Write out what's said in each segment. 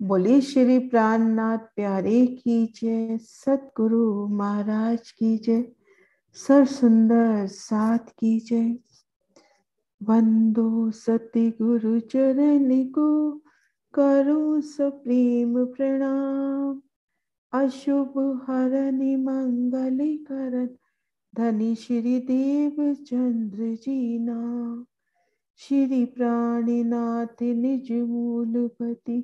बोले श्री प्राणनाथ प्यारे की जय, सतगुरु महाराज की जय, सर सुंदर साथ की जय। वंदो सति गुरु चरण को, करो सप्रेम प्रणाम। अशुभ हरनि मंगल करन, धनी श्री देव चंद्र जी नाम। श्री प्राणनाथ निज मूलपति,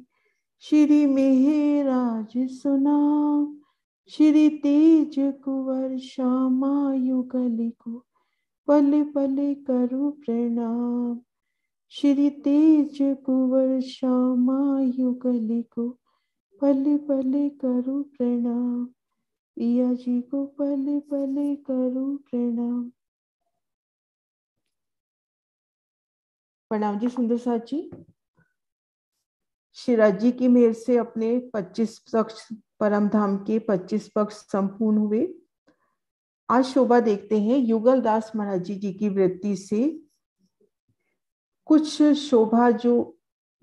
श्री मेहराज सुनाम। श्री तेज कुंवर श्यामा युगल को, पल पल करु प्रणाम। श्री तेज कुंवर श्यामा युगल को, पल पल करु प्रणाम। पिया जी को पल पल करु प्रणाम। प्रणाम जी सुंदर साथ जी। शिवराज जी की मेहर से अपने 25 पक्ष परम धाम के 25 पक्ष संपूर्ण हुए। आज शोभा देखते हैं युगल दास महाराज जी की वृत्ति से कुछ शोभा जो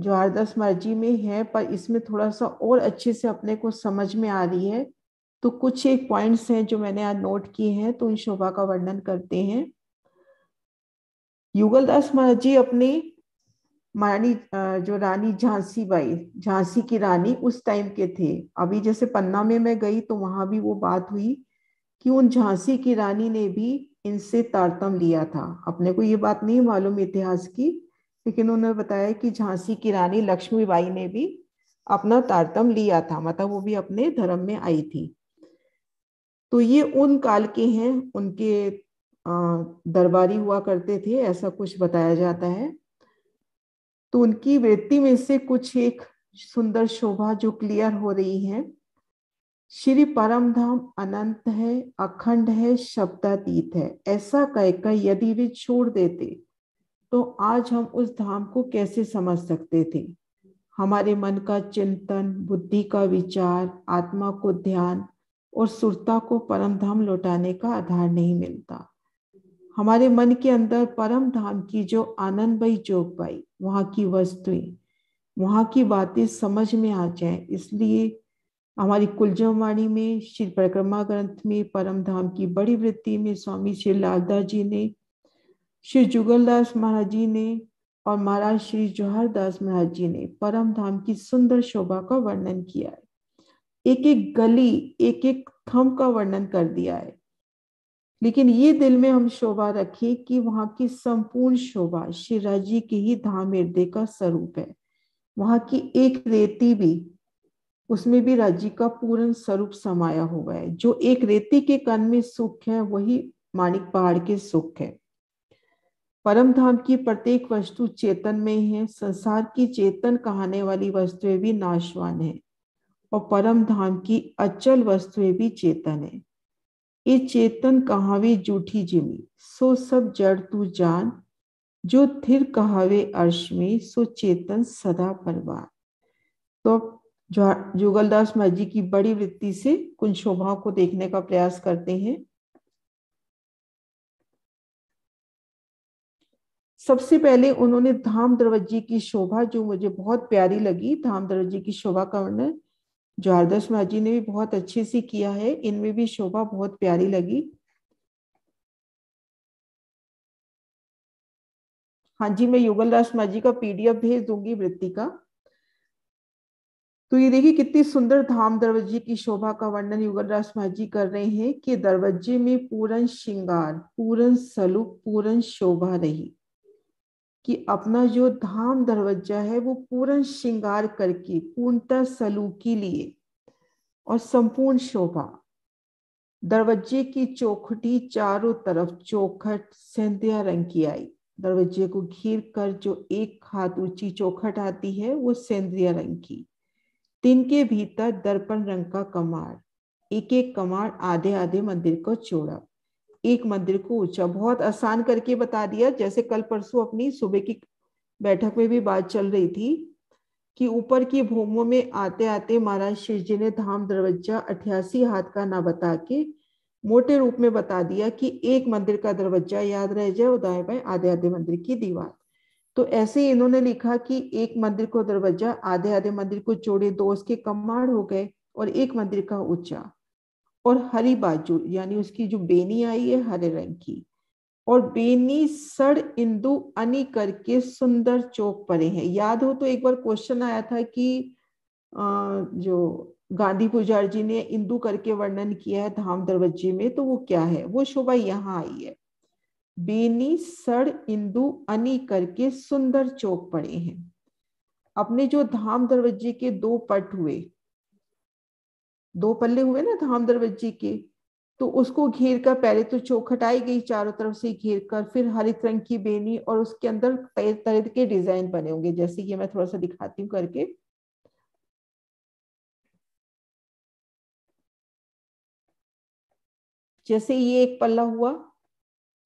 हरदास महाराज जी में है, पर इसमें थोड़ा सा और अच्छे से अपने को समझ में आ रही है। तो कुछ एक पॉइंट्स हैं जो मैंने आज नोट किए हैं, तो उन शोभा का वर्णन करते हैं। युगल दास महाराज जी अपने महारानी जो रानी झांसी बाई, झांसी की रानी उस टाइम के थे। अभी जैसे पन्ना में मैं गई तो वहां भी वो बात हुई कि उन झांसी की रानी ने भी इनसे तारतम्य लिया था। अपने को ये बात नहीं मालूम इतिहास की, लेकिन उन्होंने बताया कि झांसी की रानी लक्ष्मीबाई ने भी अपना तारतम्य लिया था, मतलब वो भी अपने धर्म में आई थी। तो ये उन काल के हैं, उनके दरबारी हुआ करते थे, ऐसा कुछ बताया जाता है। तो उनकी वृत्ति में से कुछ एक सुंदर शोभा जो क्लियर हो रही है। श्री परम धाम अनंत है, अखंड है, शब्दातीत है। ऐसा कहकर यदि वे छोड़ देते तो आज हम उस धाम को कैसे समझ सकते थे। हमारे मन का चिंतन, बुद्धि का विचार, आत्मा को ध्यान और सुरता को परम धाम लौटाने का आधार नहीं मिलता। हमारे मन के अंदर परम धाम की जो आनंदमयी चौक पाई, वहां की वस्तुएं, वहां की बातें समझ में आ जाए, इसलिए हमारी कुलजवाणी में, श्री परिक्रमा ग्रंथ में, परम धाम की बड़ी वृत्ति में स्वामी श्री लालदास जी ने, श्री जुगलदास महाराज जी ने और महाराज श्री जवाहरदास महाराज जी ने परम धाम की सुंदर शोभा का वर्णन किया है। एक एक गली, एक एक थंब का वर्णन कर दिया है। लेकिन ये दिल में हम शोभा रखें कि वहां की संपूर्ण शोभा श्री राज जी के ही धाम हृदय का स्वरूप है। वहां की एक रेती भी, उसमें भी राज्य का पूर्ण स्वरूप समाया हुआ है। जो एक रेती के कण में सुख है, वही माणिक पहाड़ के सुख है। परम धाम की प्रत्येक वस्तु चेतन में है। संसार की चेतन कहाने वाली वस्तुएं भी नाशवान है और परम धाम की अचल वस्तुएं भी चेतन है। ये चेतन कहावे जूठी जिमी, सो सब जड़ तू जान। जो थिर कहावे अर्श में, सो चेतन सदा परवान। तो जुगलदास महाराज जी की बड़ी वृत्ति से कुछ शोभाओं को देखने का प्रयास करते हैं। सबसे पहले उन्होंने धाम दरवाजे की शोभा, जो मुझे बहुत प्यारी लगी, धाम दरवाजे की शोभा का वर्णन जो हरदास महाराज जी ने भी बहुत अच्छे से किया है। इनमें भी शोभा बहुत प्यारी लगी। हाँ जी, मैं युगलदास महाराज जी का PDF भेज दूंगी वृत्ति का। तो ये देखिए कितनी सुंदर धाम दरवाजे की शोभा का वर्णन युगलदास महाराज जी कर रहे हैं कि दरवाजे में पूर्ण श्रृंगार, पूर्ण सलूक, पूर्ण शोभा रही। कि अपना जो धाम दरवाजा है वो पूर्ण श्रृंगार करके, पूर्णतः सलूकी लिए और संपूर्ण शोभा। दरवाजे की चौखटी चारों तरफ चौखट संध्या रंग की आई। दरवाजे को घेर कर जो एक हाथ ऊंची चौखट आती है वो संध्या रंग की। तिनके भीतर दर्पण रंग का कमार, एक एक कमार आधे आधे मंदिर को चौड़ा, एक मंदिर को ऊंचा। बहुत आसान करके बता दिया। जैसे कल परसों अपनी सुबह की बैठक में भी बात चल रही थी कि ऊपर की भूमों में आते आते महाराज शिव जी ने धाम दरवाजा 88 हाथ का ना बता के मोटे रूप में बता दिया कि एक मंदिर का दरवाजा याद रह जाए और दाएं बाएं आधे आधे मंदिर की दीवार। तो ऐसे ही इन्होंने लिखा कि एक मंदिर को दरवाजा, आधे आधे मंदिर को जोड़े, दो उसके कमाड़ हो गए और एक मंदिर का ऊंचा, और हरी बाजू यानी उसकी जो बेनी आई है हरे रंग की, और बेनी सड़ इंदु अनी करके सुंदर चौक पड़े हैं। याद हो तो एक बार क्वेश्चन आया था कि जो गांधी पुजारी जी ने इंदु करके वर्णन किया है धाम दरवाजे में, तो वो क्या है? वो शोभा यहाँ आई है, बेनी सड़ इंदु अनी करके सुंदर चौक पड़े हैं। अपने जो धाम दरवाजे के दो पट हुए, दो पल्ले हुए ना धाम दरवाजे के, तो उसको घेर कर पहले तो चौक हटाई गई चारों तरफ से घेर कर, फिर हरित रंग की बेनी और उसके अंदर तरह तरह के डिजाइन बने होंगे, जैसे ये मैं थोड़ा सा दिखाती हूँ करके। जैसे ये एक पल्ला हुआ,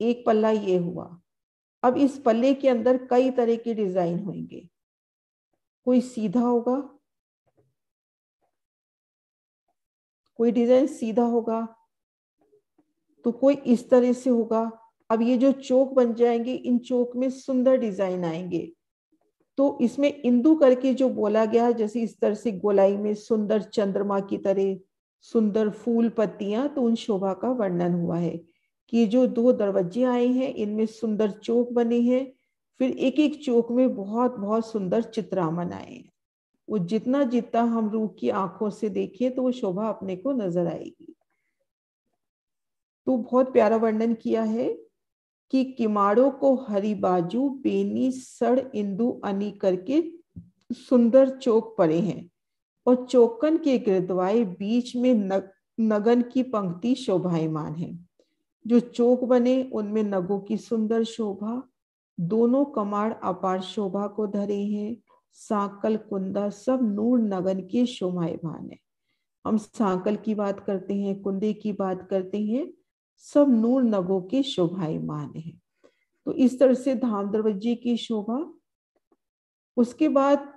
एक पल्ला ये हुआ। अब इस पल्ले के अंदर कई तरह के डिजाइन होंगे, कोई सीधा होगा, कोई डिजाइन सीधा होगा, तो कोई इस तरह से होगा। अब ये जो चौक बन जाएंगे, इन चौक में सुंदर डिजाइन आएंगे। तो इसमें इंदु करके जो बोला गया है, जैसे इस तरह से गोलाई में सुंदर चंद्रमा की तरह सुंदर फूल पत्तियां, तो उन शोभा का वर्णन हुआ है कि जो दो दरवाजे आए हैं इनमें सुंदर चौक बने हैं, फिर एक एक चौक में बहुत बहुत सुंदर चित्रामन आए हैं। वो जितना जितना हम रूह की आंखों से देखें तो वो शोभा अपने को नजर आएगी। तो बहुत प्यारा वर्णन किया है कि किमाड़ों को हरी बाजू बेनी सड़ इंदु अनी करके सुंदर चौक पड़े हैं, और चौकन के गिरदवाए बीच में नगन की पंक्ति शोभायमान है। जो चौक बने उनमें नगों की सुंदर शोभा, दोनों कमाड़ अपार शोभा को धरे हैं। सांकल कुंदा सब नूर नगन के शोभायमान है। हम सांकल की बात करते हैं, कुंदे की बात करते हैं, सब नूर नगों के शोभायमान है। तो इस तरह से धाम दरवाजे की शोभा। उसके बाद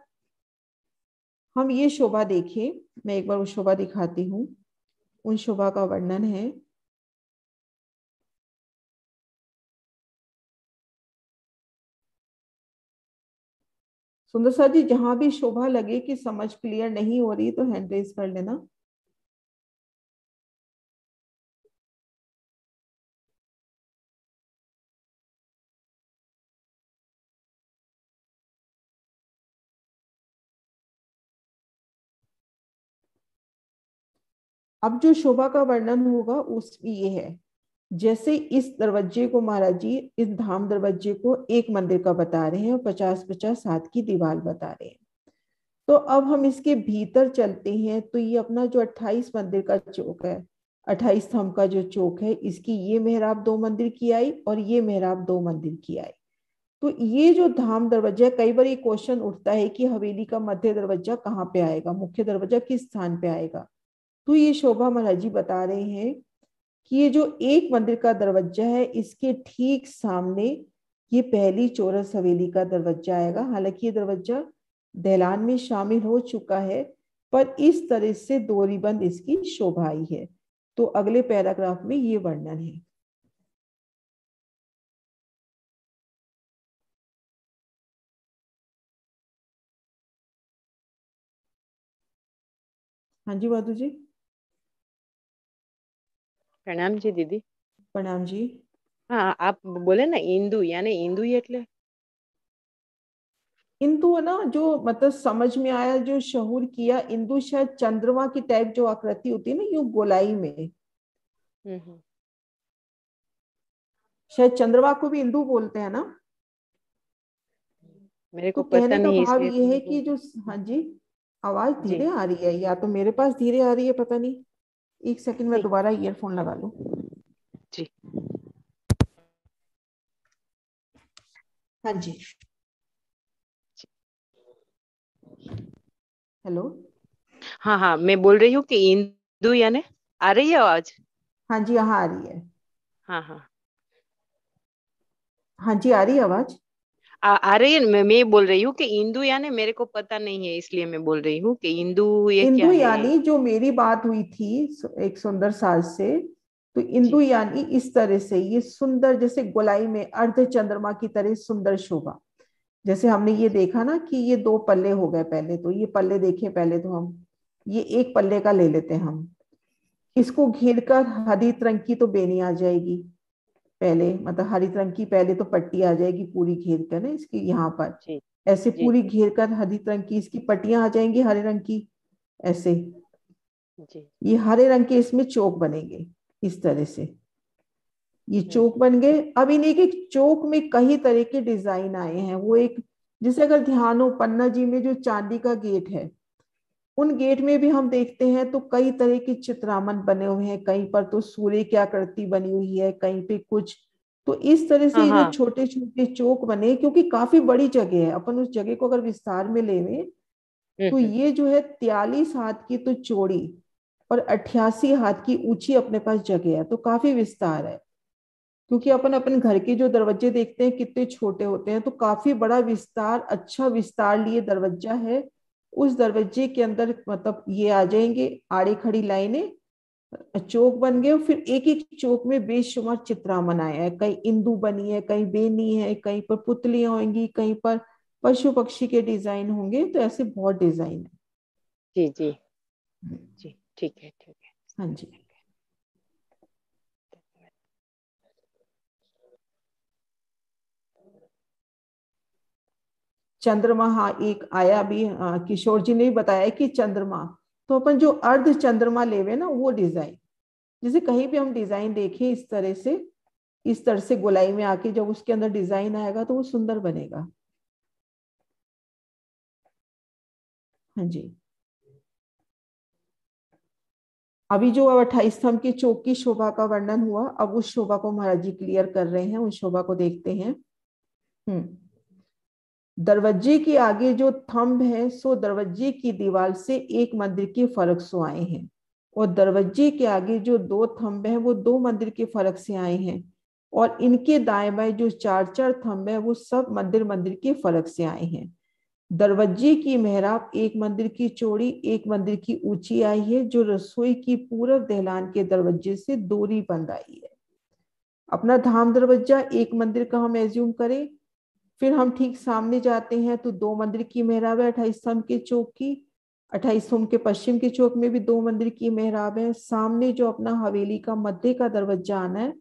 हम ये शोभा देखें, मैं एक बार वो शोभा दिखाती हूँ। उन शोभा का वर्णन है, सुंदर सा जी, जहां भी शोभा लगे कि समझ क्लियर नहीं हो रही तो हैंड रेज कर लेना। अब जो शोभा का वर्णन होगा उसमें ये है, जैसे इस दरवाजे को महाराज जी, इस धाम दरवाजे को एक मंदिर का बता रहे हैं और 50-50 हाथ की दीवार बता रहे हैं। तो अब हम इसके भीतर चलते हैं, तो ये अपना जो 28 मंदिर का चौक है, 28 स्तंभ का जो चौक है, इसकी ये मेहराब 2 मंदिर की आई और ये मेहराब 2 मंदिर की आई। तो ये जो धाम दरवाजा, कई बार ये क्वेश्चन उठता है कि हवेली का मध्य दरवाजा कहाँ पे आएगा, मुख्य दरवाजा किस स्थान पे आएगा। तो ये शोभा महाराज जी बता रहे हैं कि ये जो एक मंदिर का दरवाजा है, इसके ठीक सामने ये पहली चौरस हवेली का दरवाजा आएगा। हालांकि ये दरवाजा दहलान में शामिल हो चुका है, पर इस तरह से दोरीबंद इसकी शोभा आई है। तो अगले पैराग्राफ में ये वर्णन है। हाँ जी माधु जी। प्रणाम जी दीदी। प्रणाम जी। हाँ, आप बोले ना इंदु, यानी इंदु એટલે इंदु है ना, जो मतलब समझ में आया, जो शहूर किया, इंदु शायद चंद्रमा की टाइप जो आकृति होती है ना, यूं गोलाई में, शायद चंद्रमा को भी इंदु बोलते हैं ना। मेरे तो को पता कहने का नहीं भाव इसलिए ये तो है मैं कि जो, हाँ जी, आवाज जी धीरे आ रही है, या तो मेरे पास धीरे आ रही है, पता नहीं। एक सेकंड में नहीं दोबारा ईयरफोन लगा लूं। जी। हाँ जी। हेलो। हाँ हाँ, मैं बोल रही हूँ कि इंदु यानी आ रही है आवाज। हाँ जी, यहाँ आ रही है। हाँ हाँ, हाँ जी, आ रही है आवाज। आ रही है। मैं बोल रही हूँ कि इंदु यानी मेरे को पता नहीं है, इसलिए मैं बोल रही हूँ कि इंदु ये क्या इंदु है। यानी जो मेरी बात हुई थी एक सुंदर साज से, तो इंदु जी यानी इस तरह से ये सुंदर, जैसे गोलाई में अर्ध चंद्रमा की तरह सुंदर शोभा। जैसे हमने ये देखा ना कि ये दो पल्ले हो गए, पहले तो ये पल्ले देखे, पहले तो हम ये एक पल्ले का ले लेते हैं हम, इसको घेर कर हरी रंग की तो बेनी आ जाएगी पहले, मतलब हरी रंग की पहले तो पट्टी आ जाएगी पूरी घेर कर ना इसकी यहाँ पर, जी ऐसे जी पूरी घेर कर हरी रंग की इसकी पट्टियां आ जाएंगी हरे रंग की, ऐसे जी। ये हरे रंग के इसमें चौक बनेंगे इस तरह से, ये हम्म चौक बन गए। अब इन्हें के चौक में कई तरह के डिजाइन आए हैं, वो एक, जैसे अगर ध्यान हो पन्ना जी में जो चांदी का गेट है, उन गेट में भी हम देखते हैं तो कई तरह के चित्रामन बने हुए हैं, कहीं पर तो सूर्य की आकृति बनी हुई है, कहीं पे कुछ। तो इस तरह से हाँ ये जो हाँ। छोटे छोटे चौक बने, क्योंकि काफी बड़ी जगह है, अपन उस जगह को अगर विस्तार में लेवे तो हम्म। ये जो है 43 हाथ की तो चौड़ी और 88 हाथ की ऊंची अपने पास जगह है, तो काफी विस्तार है। क्योंकि जी अपन अपन घर के जो दरवाजे देखते हैं कितने छोटे होते हैं, तो काफी बड़ा विस्तार, अच्छा विस्तार लिए दरवाजा है। उस दरवाजे के अंदर मतलब ये आ जाएंगे आड़ी खड़ी लाइनें, चौक बन गए, और फिर एक एक चौक में बेशुमार चित्रा बनाया है, कहीं इंदु बनी है, कहीं बेनी है, कहीं पर पुतलियां होंगी, कहीं पर पशु पक्षी के डिजाइन होंगे, तो ऐसे बहुत डिजाइन जी जी है। जी। ठीक है ठीक है। हाँ जी। चंद्रमा, हाँ एक आया भी, किशोर जी ने भी बताया कि चंद्रमा, तो अपन जो अर्ध चंद्रमा लेवे ना वो डिजाइन, जैसे कहीं भी हम डिजाइन देखें इस तरह से, इस तरह से गोलाई में आके जब उसके अंदर डिजाइन आएगा तो वो सुंदर बनेगा। हाँ जी। अभी जो 28 स्तंभ के चौक की शोभा का वर्णन हुआ, अब उस शोभा को महाराज जी क्लियर कर रहे हैं, उस शोभा को देखते हैं। हम्म। दरवाजे के आगे जो थंब है सो दरवाजे की दीवार से एक मंदिर के फर्क सो आए हैं, और दरवाजे के आगे जो दो थंब हैं वो दो मंदिर के फर्क से आए हैं, और इनके दाएं बाएं जो चार चार थंब है वो सब मंदिर मंदिर के फर्क से आए हैं। दरवाजे की मेहराब एक मंदिर की चौड़ी एक मंदिर की ऊंची आई है, जो रसोई की पूरब दहलान के दरवाजे से दूरी बंद आई है। अपना धाम दरवाजा एक मंदिर का हम एज्यूम करें, फिर हम ठीक सामने जाते हैं तो दो मंदिर की मेहराब है 28 स्तंभ के चौक की, 28 स्तंभ के पश्चिम के चौक में भी दो मंदिर की मेहराब है। सामने जो अपना हवेली का मध्य का दरवाजा आना है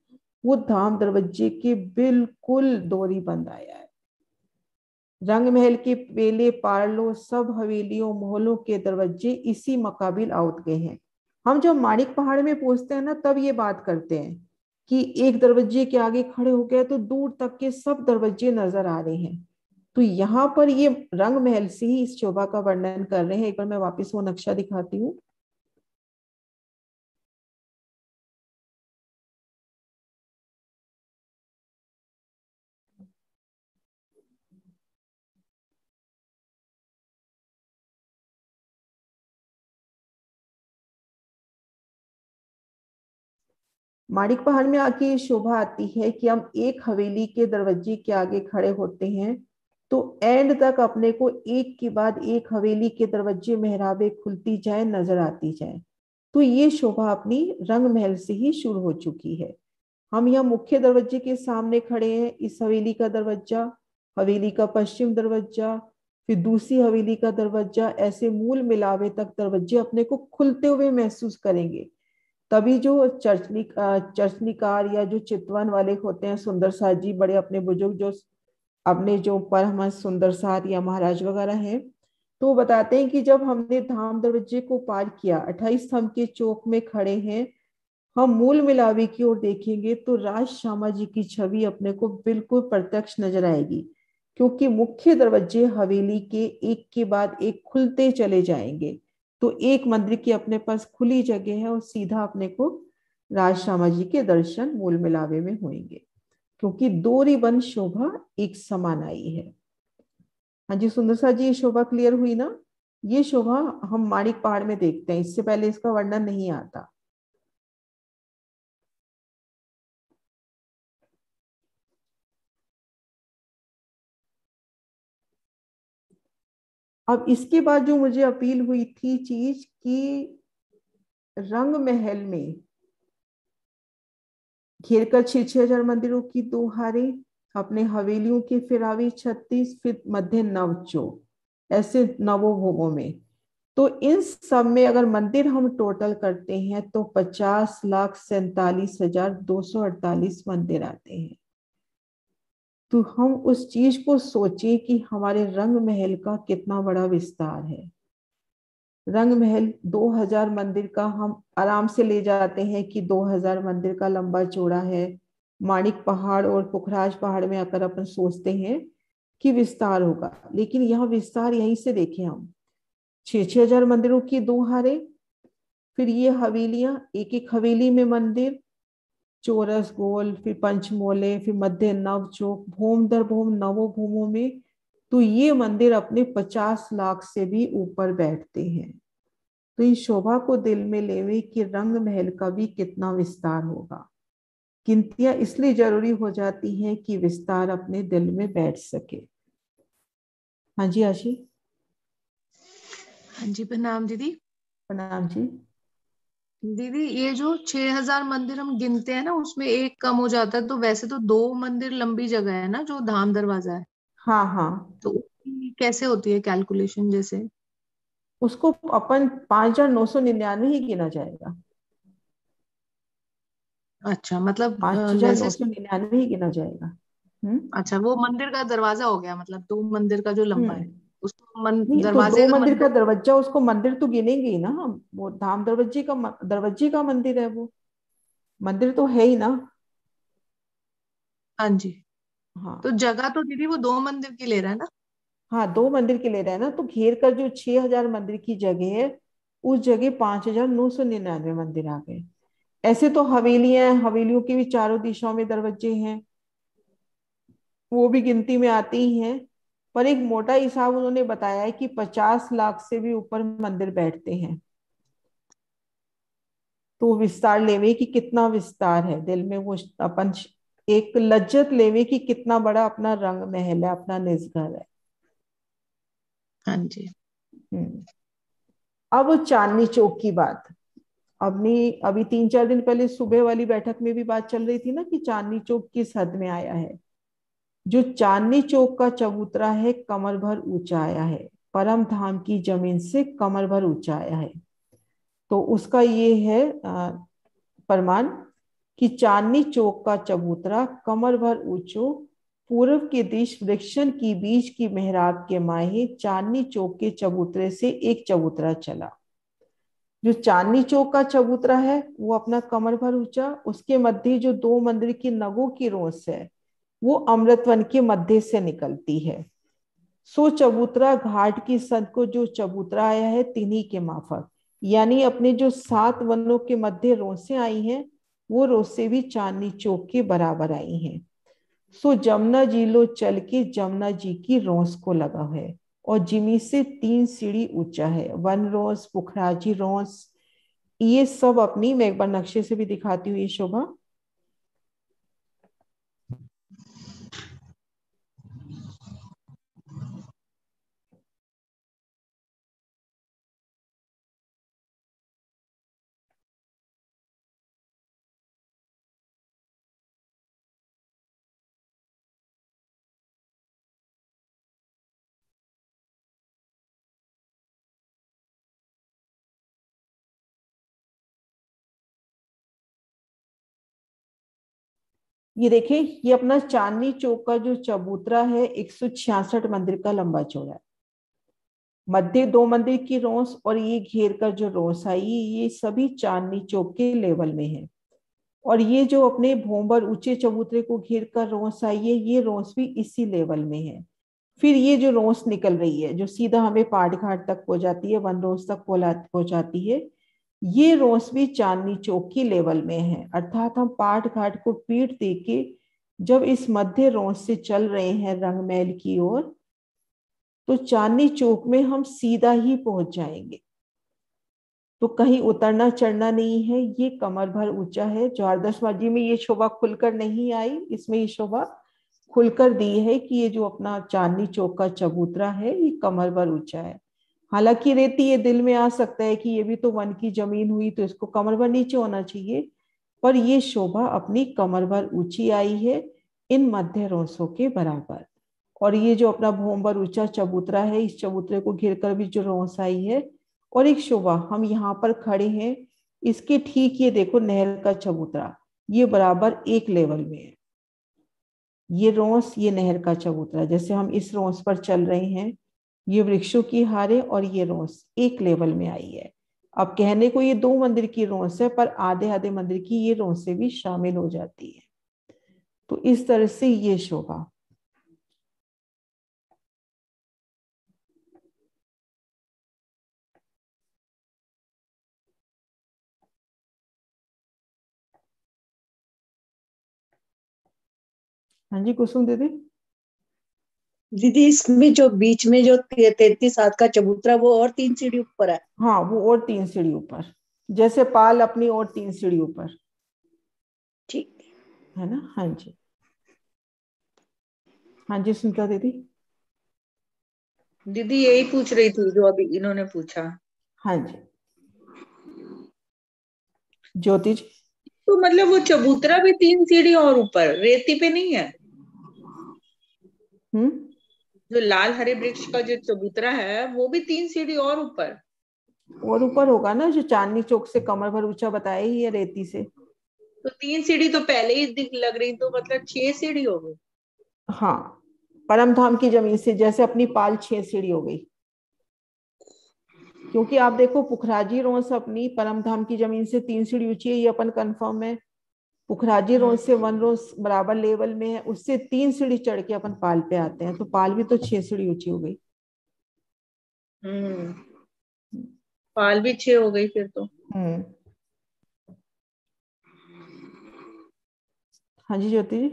वो धाम दरवाजे के बिल्कुल दोरी बंद आया है। रंग महल के पेले पार्लो सब हवेलियों मोहल्लों के दरवाजे इसी मकाबिल आउट गए हैं। हम जब माणिक पहाड़ में पहुंचते हैं ना तब ये बात करते हैं कि एक दरवाजे के आगे खड़े हो गए तो दूर तक के सब दरवाजे नजर आ रहे हैं। तो यहाँ पर ये रंग महल से ही इस शोभा का वर्णन कर रहे हैं। एक बार मैं वापस वो नक्शा दिखाती हूँ। माणिक पहाड़ में आके ये शोभा आती है कि हम एक हवेली के दरवाजे के आगे खड़े होते हैं तो एंड तक अपने को एक के बाद एक हवेली के दरवाजे मेहराबे खुलती जाए, नजर आती जाए। तो ये शोभा अपनी रंग महल से ही शुरू हो चुकी है। हम यहाँ मुख्य दरवाजे के सामने खड़े हैं, इस हवेली का दरवाजा, हवेली का पश्चिम दरवाजा, फिर दूसरी हवेली का दरवाजा, ऐसे मूल मिलावे तक दरवाजे अपने को खुलते हुए महसूस करेंगे। तभी जो चर्चनिकार या जो चितवन वाले होते हैं, सुंदर साथ जी बड़े अपने बुजुर्ग जो अपने जो परमहंस सुंदर साथ या महाराज वगैरह हैं, तो वो बताते हैं कि जब हमने धाम दरवाजे को पार किया 28 स्तंभ के चौक में खड़े हैं, हम मूल मिलावे की ओर देखेंगे तो राज श्यामा जी की छवि अपने को बिल्कुल प्रत्यक्ष नजर आएगी, क्योंकि मुख्य दरवाजे हवेली के एक के बाद एक खुलते चले जाएंगे। तो एक मंदिर की अपने पास खुली जगह है और सीधा अपने को राज श्यामा जी के दर्शन मूल मिलावे में होंगे, क्योंकि दो रिबन शोभा एक समान आई है। हाँ जी सुंदर सा जी, ये शोभा क्लियर हुई ना? ये शोभा हम माणिक पहाड़ में देखते हैं, इससे पहले इसका वर्णन नहीं आता। अब इसके बाद जो मुझे अपील हुई थी चीज कि रंग महल में घेर कर 6,6,000 मंदिरों की दो हारें, अपने हवेलियों के फिरावी 36, फिर मध्य नव चौक, ऐसे नवोभोगों में। तो इन सब में अगर मंदिर हम टोटल करते हैं तो 50,47,248 मंदिर आते हैं। तो हम उस चीज को सोचें कि हमारे रंग महल का कितना बड़ा विस्तार है। रंग महल 2000 मंदिर का हम आराम से ले जाते हैं कि 2000 मंदिर का लंबा चौड़ा है। माणिक पहाड़ और पुखराज पहाड़ में आकर अपन सोचते हैं कि विस्तार होगा, लेकिन यह विस्तार यहीं से देखें हम, 6,000 मंदिरों की 2 हारे, फिर ये हवेलियां, एक एक हवेली में मंदिर, चौरस गोल, फिर पंचमोले, फिर मध्य नव चौक, भूम दर भूम नवो भूमों में। तो ये मंदिर अपने 50 लाख से भी ऊपर बैठते हैं। तो इस शोभा को दिल में लेवे कि रंग महल का भी कितना विस्तार होगा। गिनतियां इसलिए जरूरी हो जाती हैं कि विस्तार अपने दिल में बैठ सके। हाँ जी आशी। हाँ जी, प्रणाम दीदी। प्रणाम जी। दीदी, ये जो 6,000 मंदिर हम गिनते हैं ना, उसमें एक कम हो जाता है, तो वैसे तो 2 मंदिर लंबी जगह है ना, जो धाम दरवाजा है, हाँ हाँ, तो उसकी कैसे होती है कैलकुलेशन जैसे? उसको अपन 5,999 ही गिना जाएगा। अच्छा, मतलब पांच हजार वैसे। नौ सौ निन्यानवे ही गिना जाएगा। अच्छा, वो मंदिर का दरवाजा हो गया, मतलब 2 मंदिर का जो लंबा है, हम्म। उसको नहीं तो दरवाजे दो का मंदिर का मंदिर। दरवाजा, उसको मंदिर तो गिनेंगे ही ना हम। वो धाम दरवाजे का मंदिर है वो, मंदिर तो है ही ना। हाँ जी। तो हाँ जगह तो दीदी वो 2 मंदिर की ले रहा है ना? हाँ, 2 मंदिर के ले रहे हैं ना, तो घेर कर जो 6,000 मंदिर की जगह है, उस जगह 5,999 मंदिर आ गए। ऐसे तो हवेलियां हैं, हवेलियों के भी चारों दिशाओं में दरवाजे हैं, वो भी गिनती में आती ही हैं। पर एक मोटा हिसाब उन्होंने बताया है कि 50 लाख से भी ऊपर मंदिर बैठते हैं। तो विस्तार लेवे कि कितना विस्तार है दिल में, वो अपन एक लज्जत लेवे कि कितना बड़ा अपना रंग महल है, अपना निज घर है। हाँ जी। हम्म। अब चांदनी चौक की बात। अपनी अभी 3-4 दिन पहले सुबह वाली बैठक में भी बात चल रही थी ना कि चांदनी चौक किस हद में आया है। जो चांदनी चौक का चबूतरा है, कमर भर ऊंचा आया है, परम धाम की जमीन से कमर भर ऊंचा आया है। तो उसका ये है प्रमाण कि चांदनी चौक का चबूतरा कमर भर ऊंचो, पूर्व के दिश वृक्षण की बीच की मेहराब के माहे चांदनी चौक के चबूतरे से एक चबूतरा चला। जो चांदनी चौक का चबूतरा है वो अपना कमर भर ऊंचा, उसके मध्य जो 2 मंदिर की नगों की रोस है वो अमृतवन के मध्य से निकलती है। सो चबूतरा घाट की संत को जो चबूतरा आया है तिन्ही के माफक, यानी अपने जो 7 वनों के मध्य रोसे आई हैं, वो रोसे भी चांदनी चौक के बराबर आई हैं। सो जमुना जी लो चल के जमुना जी की रोस को लगा है, और जिमी से 3 सीढ़ी ऊंचा है। वन रोस, पुखराजी रोस, ये सब अपनी, मैं एक बार नक्शे से भी दिखाती हूँ ये शोभा। ये देखें, ये अपना चांदनी चौक का जो चबूतरा है 166 मंदिर का लंबा चौड़ा है। मध्य 2 मंदिर की रोस और ये घेर कर जो रोस आई, ये सभी चांदनी चौक के लेवल में है। और ये जो अपने भोंबर ऊंचे चबूतरे को घेर कर रोस आई है, ये रोस भी इसी लेवल में है। फिर ये जो रोस निकल रही है जो सीधा हमें पाट घाट तक पहुंचाती है, वन रोस तक पहुंचाती है, ये रोस भी चांदनी चौक की लेवल में है। अर्थात हम पाट घाट को पीठ देके जब इस मध्य रोस से चल रहे हैं रंगमहल की ओर, तो चांदनी चौक में हम सीधा ही पहुंच जाएंगे। तो कहीं उतरना चढ़ना नहीं है, ये कमर भर ऊंचा है। द्वारदशवाजी में ये शोभा खुलकर नहीं आई, इसमें ये शोभा खुलकर दी है कि ये जो अपना चांदनी चौक का चबूतरा है ये कमर भर ऊंचा है। हालांकि रेती ये दिल में आ सकता है कि ये भी तो वन की जमीन हुई, तो इसको कमर भर नीचे होना चाहिए, पर ये शोभा अपनी कमर भर ऊंची आई है। इन मध्य रोंसों के बराबर। और ये जो अपना भोंबर ऊंचा चबूतरा है, इस चबूतरे को घेर कर भी जो रोंस आई है, और एक शोभा, हम यहाँ पर खड़े हैं, इसके ठीक ये देखो नहर का चबूतरा, ये बराबर एक लेवल में है। ये रोंस, ये नहर का चबूतरा, जैसे हम इस रोंस पर चल रहे हैं, ये वृक्षों की हारे और ये रोंस एक लेवल में आई है। अब कहने को ये 2 मंदिर की रोंस है, पर आधे आधे मंदिर की ये रोंसें भी शामिल हो जाती है। तो इस तरह से ये शोभा। हाँ जी कुसुम दीदी। दीदी इसमें जो बीच में जो 33 हाथ का चबूतरा, वो और 3 सीढ़ी ऊपर है। हाँ वो और 3 सीढ़ी ऊपर, जैसे पाल अपनी और 3 सीढ़ी ऊपर, ठीक है ना। हाँ जी, हाँ जी सुनीता दीदी। दीदी यही पूछ रही थी जो अभी इन्होंने पूछा। हाँ जी ज्योति जी। तो मतलब वो चबूतरा भी 3 सीढ़ी और ऊपर, रेती पे नहीं है? जो लाल हरे वृक्ष का जो चबूतरा है वो भी 3 सीढ़ी और ऊपर? और ऊपर होगा ना, जो चांदनी चौक से कमर भर ऊंचा बताया ही है रेती से। तो 3 सीढ़ी तो पहले ही दिख लग रही, तो मतलब 6 सीढ़ी हो गई। हाँ परम धाम की जमीन से जैसे अपनी पाल 6 सीढ़ी हो गई, क्योंकि आप देखो पुखराजी रोंस अपनी परम धाम की जमीन से 3 सीढ़ी ऊंची है, ये अपन कंफर्म है। पुखराजी रोंस से 1 रोंस बराबर लेवल में है, उससे 3 सीढ़ी चढ़ के अपन पाल पे आते हैं, तो पाल भी तो 6 सीढ़ी ऊंची हो गई। पाल भी 6 हो गई फिर तो। हाँ जी ज्योति जी।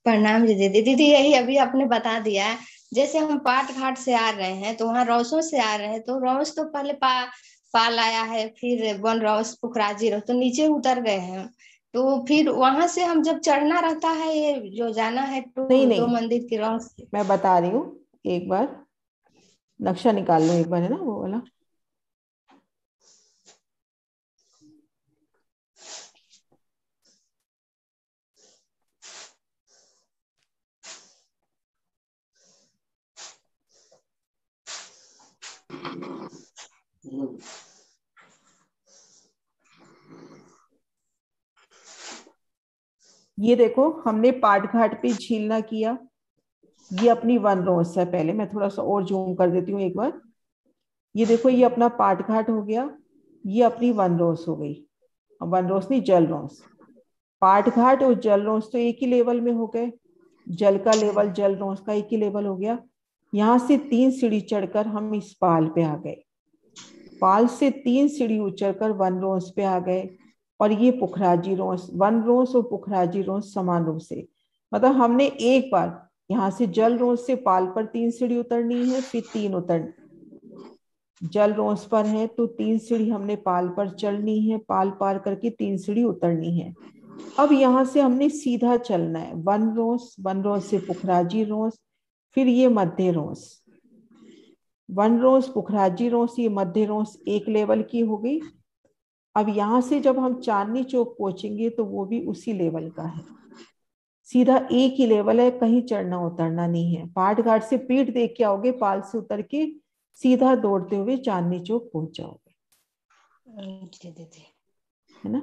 प्रणाम जी दीदी। दीदी यही अभी आपने बता दिया है, जैसे हम पाट घाट से आ रहे हैं तो वहाँ रौसों से आ रहे हैं, तो रौस तो पहले पाल आया है, फिर वन रौस पुखराजी रौस, तो नीचे उतर गए हैं, तो फिर वहां से हम जब चढ़ना रहता है, ये जो जाना है तो नहीं 2 मंदिर की रौस। मैं बता रही हूँ, एक बार नक्शा निकाल लो एक बार, है ना वो वाला। ये देखो हमने पाट घाट पे झीलना किया, ये अपनी 1 रोस है। पहले मैं थोड़ा सा और जूम कर देती हूँ एक बार। ये देखो ये अपना पाट घाट हो गया, ये अपनी 1 रोस हो गई। 1 रोस नहीं, जल रोस। पाट घाट और जल रोस तो एक ही लेवल में हो गए, जल का लेवल जल रोस का एक ही लेवल हो गया। यहाँ से 3 सीढ़ी चढ़कर हम इस पाल पे आ गए, पाल से 3 सीढ़ी उचरकर 1 रोस पे आ गए। और ये पुखराजी रोस, 1 रोस और पुखराजी रोस समान रूप से, मतलब हमने एक बार यहाँ से जल रोस से पाल पर 3 सीढ़ी उतरनी है, फिर 3 उतर जल रोस पर है तो 3 सीढ़ी हमने पाल पर चढ़नी है, पाल पार करके 3 सीढ़ी उतरनी है। अब यहाँ से हमने सीधा चलना है 1 रोस से पुखराजी रोस, फिर ये मध्य रोस। 1 रोस पुखराजी रोस, ये मध्य रोस एक लेवल की हो गई। अब यहाँ से जब हम चांदनी चौक पहुंचेंगे तो वो भी उसी लेवल का है, सीधा एक ही लेवल है, कहीं चढ़ना उतरना नहीं है। पाट घाट से पीठ देख के आओगे, पाल से उतर के सीधा दौड़ते हुए चांदनी चौक पहुंच जाओगे। जी दीदी, है ना।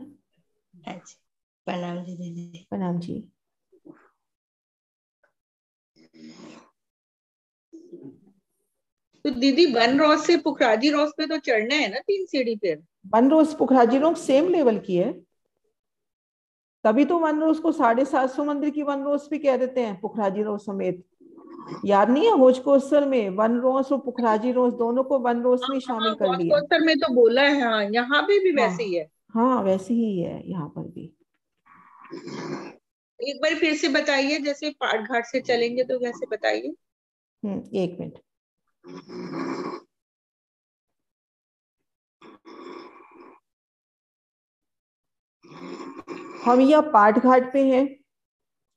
अच्छा प्रणाम जी दीदी। प्रणाम जी। तो दीदी 1 रोस से पुखराजी रोस पे तो चढ़ना है ना 3 सीढ़ी फिर? 1 रोस पुखराजी रोस सेम लेवल की है, तभी तो 1 रोस को 750 मंदिर की 1 रोस भी कह देते हैं, पुखराजी रोस समेत। याद नहीं है होज कोस्तर में 1 रोस और पुखराजी रोस दोनों को 1 रोस में शामिल कर लिया। कोस्तर में तो बोला है, हाँ यहाँ पे भी वैसे ही है। हाँ वैसे ही है यहाँ पर भी। एक बार फिर से बताइए, जैसे पाट घाट से चलेंगे तो वैसे बताइए। 1 मिनट। हम यहाँ पाट घाट पे हैं,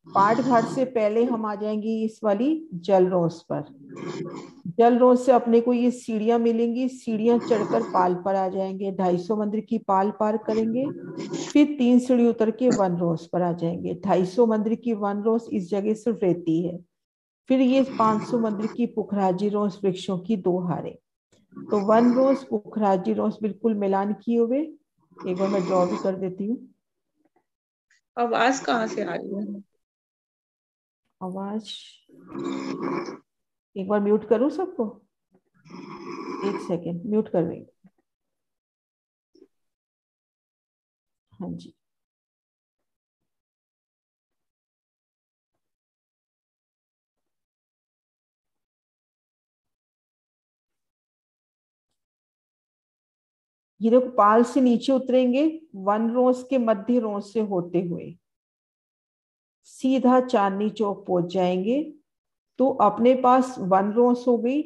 पाट घाट से पहले हम आ जाएंगे इस वाली जल रोस पर। जल रोज से अपने को ये सीढ़ियां मिलेंगी, सीढ़ियां चढ़कर पाल पर आ जाएंगे, 250 मंदिर की पाल पार करेंगे, फिर 3 सीढ़ी उतर के वन रोज पर आ जाएंगे। 250 मंदिर की वन रोज इस जगह सिर्फ रहती है। फिर ये 500 मंदिर की पुखराजी रोज वृक्षों की 2 हारें। तो वन रोज पुखराजी रोज बिल्कुल मिलान किए हुए। एक बार मैं ड्रॉ भी कर देती हूँ। आवाज कहाँ से आ रही है? आवाज एक बार म्यूट करूं सबको, 1 सेकेंड म्यूट कर रही हूँ। हाँ जी, ये लोग पाल से नीचे उतरेंगे, वन रोज के मध्य रोज से होते हुए सीधा चांदनी चौक पहुंच जाएंगे। तो अपने पास वन रोज हो गई।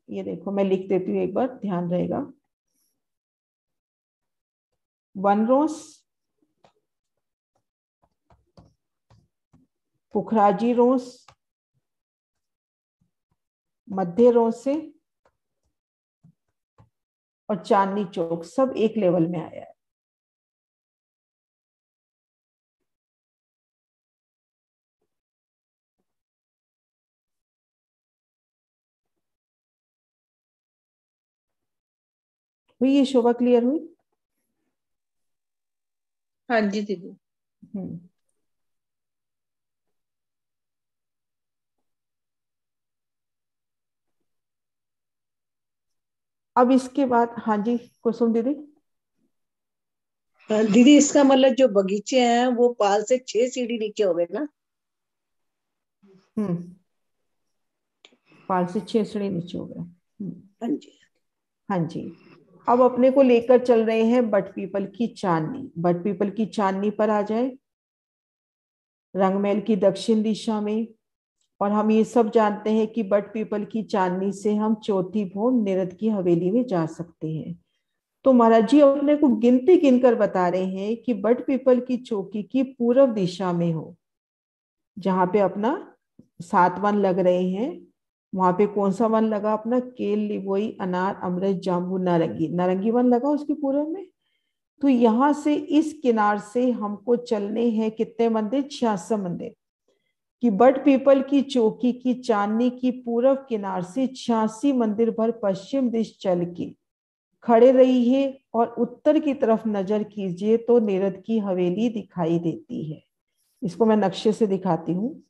ये देखो मैं लिख देती हूँ, एक बार ध्यान रहेगा। वन रोज, पुखराजी रोज, मध्य रोज से और चांदनी चौक सब एक लेवल में आया है। हुई ये शोभा, क्लियर हुई? हाँ जी दीदी। अब इसके बाद हाँ जी कुसुम दीदी। दीदी इसका मतलब जो बगीचे हैं वो पाल से 6 सीढ़ी नीचे हो गए ना? पाल से 6 सीढ़ी नीचे हो गए। हाँ जी। हाँ जी, अब अपने को लेकर चल रहे हैं बट पीपल की चांदनी। बट पीपल की चांदनी पर आ जाए, रंगमहल की दक्षिण दिशा में। और हम ये सब जानते हैं कि बट पीपल की चांदनी से हम चौथी भोग निरद की हवेली में जा सकते हैं। तो महाराज जी अपने को गिनती गिनकर बता रहे हैं कि बट पीपल की चौकी की पूर्व दिशा में हो, जहां पे अपना 7 वन लग रहे हैं। वहां पे कौन सा वन लगा अपना? केल, लिबोई, अनार, अमृत, जाम्बू, नारंगी। नारंगी वन लगा उसके पूर्व में। तो यहां से इस किनार से हमको चलने हैं कितने मंदिर? 66 मंदिर। कि बट पीपल की चौकी की चांदनी की पूर्व किनार से 86 मंदिर भर पश्चिम दिश चल के खड़े रहिए और उत्तर की तरफ नजर कीजिए तो निरद की हवेली दिखाई देती है। इसको मैं नक्शे से दिखाती हूँ।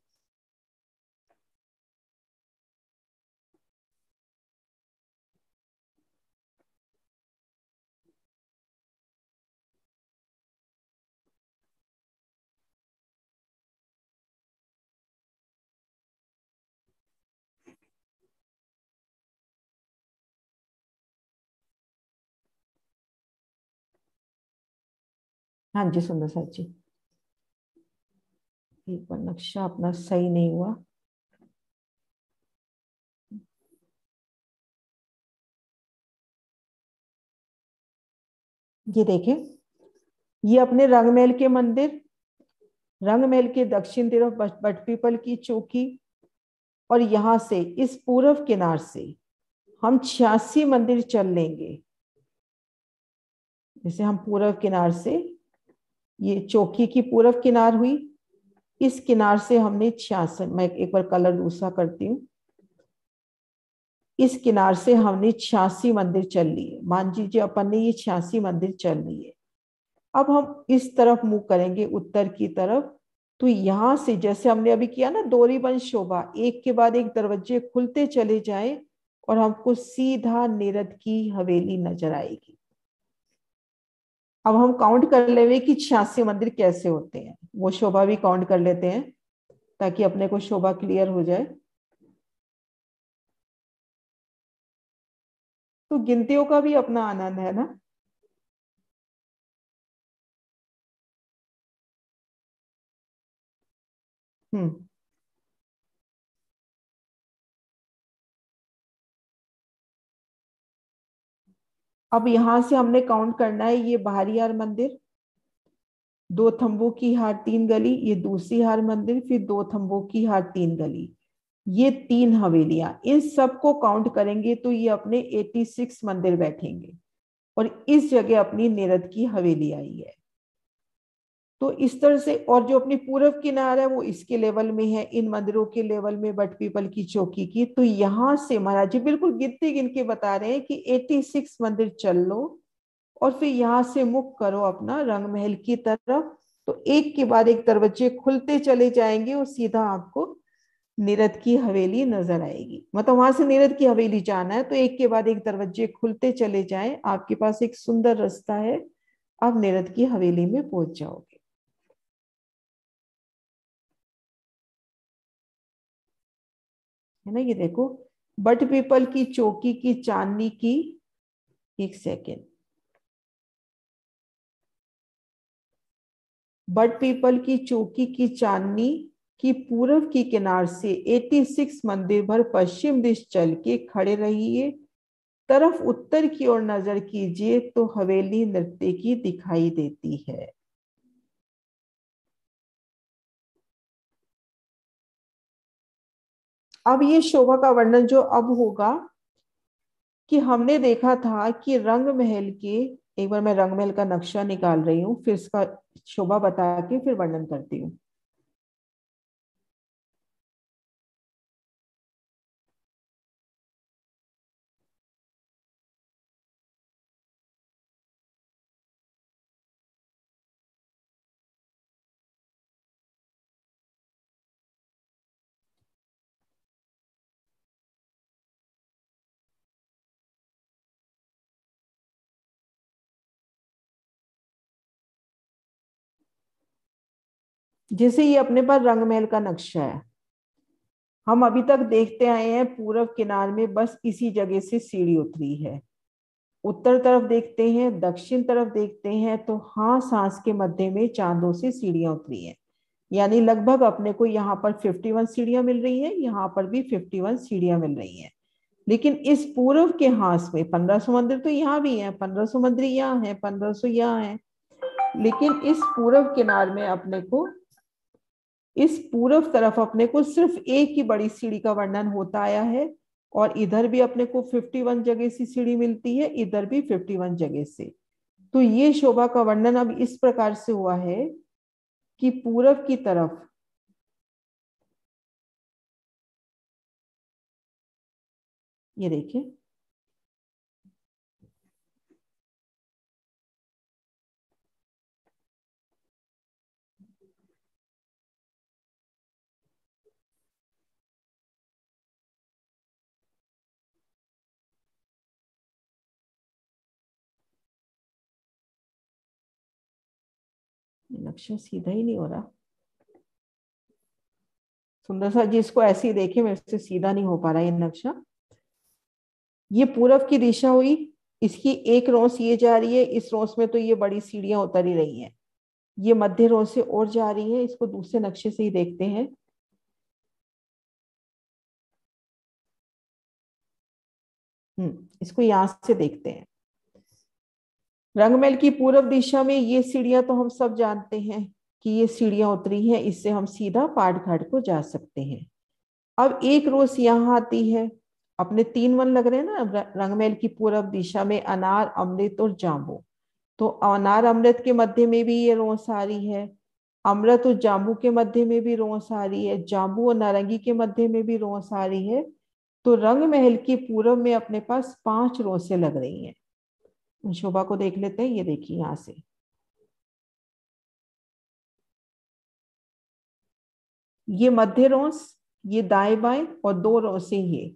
हाँ जी सुंदर सर जी, एक बार नक्शा अपना सही नहीं हुआ। ये देखें, ये अपने रंगमहल के मंदिर, रंगमहल के दक्षिण तरफ बट पीपल की चौकी। और यहां से इस पूर्व किनार से हम 86 मंदिर चल लेंगे। जैसे हम पूर्व किनार से, ये चौकी की पूर्व किनार हुई, इस किनार से हमने 86, मैं एक बार कलर दूसरा करती हूँ, इस किनार से हमने 86 मंदिर चल लिए। मान लीजिए अपन ने ये 86 मंदिर चल लिए। अब हम इस तरफ मुंह करेंगे, उत्तर की तरफ। तो यहां से जैसे हमने अभी किया ना डोरीबंश शोभा, एक के बाद एक दरवाजे खुलते चले जाएं और हमको सीधा निरद की हवेली नजर आएगी। अब हम काउंट कर लेंगे कि 86 मंदिर कैसे होते हैं, वो शोभा भी काउंट कर लेते हैं ताकि अपने को शोभा क्लियर हो जाए। तो गिनतियों का भी अपना आनंद है ना। अब यहां से हमने काउंट करना है, ये बाहरी हार मंदिर, 2 थंबों की हार 3 गली, ये दूसरी हार मंदिर, फिर 2 थंबों की हार 3 गली। ये 3 हवेलियां, इन सबको काउंट करेंगे तो ये अपने 86 मंदिर बैठेंगे और इस जगह अपनी निरद की हवेली आई है। तो इस तरह से, और जो अपनी पूर्व किनारा है वो इसके लेवल में है, इन मंदिरों के लेवल में बट पीपल की चौकी की। तो यहां से महाराज जी बिल्कुल गिनती गिन के बता रहे हैं कि 86 मंदिर चल लो और फिर यहां से मुख करो अपना रंग महल की तरफ। तो एक के बाद एक दरवाजे खुलते चले जाएंगे और सीधा आपको निरद की हवेली नजर आएगी। मतलब वहां से निरद की हवेली जाना है तो एक के बाद एक दरवाजे खुलते चले जाएं, आपके पास एक सुंदर रास्ता है, आप निरद की हवेली में पहुंच जाओगे। है ना, ये देखो, बट पीपल की चौकी की चांदनी की, एक सेकेंड, बट पीपल की चौकी की चांदनी की पूर्व की किनार से 86 मंदिर भर पश्चिम दिश चल के खड़े रहिए, तरफ उत्तर की ओर नजर कीजिए तो हवेली नृत्य की दिखाई देती है। अब ये शोभा का वर्णन जो अब होगा, कि हमने देखा था कि रंग महल के, एक बार मैं रंग महल का नक्शा निकाल रही हूँ, फिर इसका शोभा बता के फिर वर्णन करती हूँ। जैसे ये अपने पास रंग महल का नक्शा है, हम अभी तक देखते आए हैं पूर्व किनार में बस इसी जगह से सीढ़ी उतरी है। उत्तर तरफ देखते हैं, दक्षिण तरफ देखते हैं तो हांस हांस के मध्य में चांदों से सीढ़ियां उतरी हैं। यानी लगभग अपने को यहाँ पर 51 सीढ़ियां मिल रही हैं, यहाँ पर भी 51 सीढ़ियां मिल रही हैं। लेकिन इस पूर्व के हांस में 1500 मंदिर तो यहाँ भी हैं, 1500 मंदिर यहाँ है, 1500 यहाँ है। लेकिन इस पूर्व किनार में अपने को, इस पूर्व तरफ अपने को सिर्फ एक ही बड़ी सीढ़ी का वर्णन होता आया है, और इधर भी अपने को 51 जगह से सीढ़ी मिलती है, इधर भी 51 जगह से। तो ये शोभा का वर्णन अब इस प्रकार से हुआ है कि पूरब की तरफ ये देखिए, नक्शा सीधा ही नहीं हो रहा। सुंदर सा जी, इसको ऐसे ही देखे, मेरे से सीधा नहीं हो पा रहा ये नक्शा। ये पूरब की दिशा हुई, इसकी एक रोस ये जा रही है, इस रोस में तो ये बड़ी सीढ़ियां उतर ही रही हैं। ये मध्य रोस से और जा रही है, इसको दूसरे नक्शे से ही देखते हैं। इसको यहां से देखते हैं। रंगमहल की पूर्व दिशा में ये सीढ़ियां तो हम सब जानते हैं कि ये सीढ़ियां उतरी हैं, इससे हम सीधा पाट घाट को जा सकते हैं। अब एक रोस यहाँ आती है, अपने 3 वन लग रहे हैं ना रंगमहल की पूर्व दिशा में, अनार, अमृत और जाम्बू। तो अनार अमृत के मध्य में भी ये रोस आ रही है, अमृत और जाम्बू के मध्य में भी रोस आ रही है, जाम्बू और नारंगी के मध्य में भी रोस आ रही है। तो रंग महल की पूर्व में अपने पास 5 रोसें लग रही हैं। शोभा को देख लेते हैं, ये देखिए यहां से ये मध्य रोस, ये दाएं बाएं और 2 रोसें ये,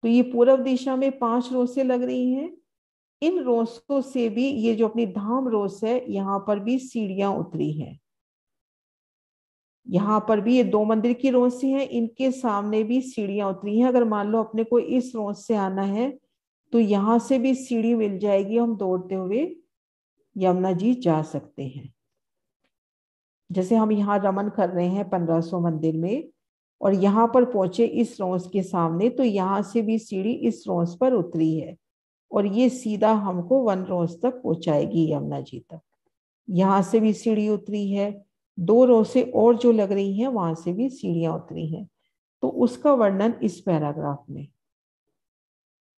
तो ये पूर्व दिशा में 5 रोसें लग रही हैं। इन रोसों से भी ये जो अपनी धाम रोस है, यहाँ पर भी सीढ़ियां उतरी हैं। यहाँ पर भी ये 2 मंदिर की रोसें हैं, इनके सामने भी सीढ़ियां उतरी हैं। अगर मान लो अपने को इस रोस से आना है तो यहाँ से भी सीढ़ी मिल जाएगी, हम दौड़ते हुए यमुना जी जा सकते हैं। जैसे हम यहाँ रमन कर रहे हैं 1500 मंदिर में, और यहाँ पर पहुंचे इस रोस के सामने, तो यहाँ से भी सीढ़ी इस रोस पर उतरी है और ये सीधा हमको 1 रोस तक पहुंचाएगी यमुना जी तक। यहाँ से भी सीढ़ी उतरी है, 2 रोसें और जो लग रही हैं वहां से भी सीढ़ियां उतरी हैं। तो उसका वर्णन इस पैराग्राफ में,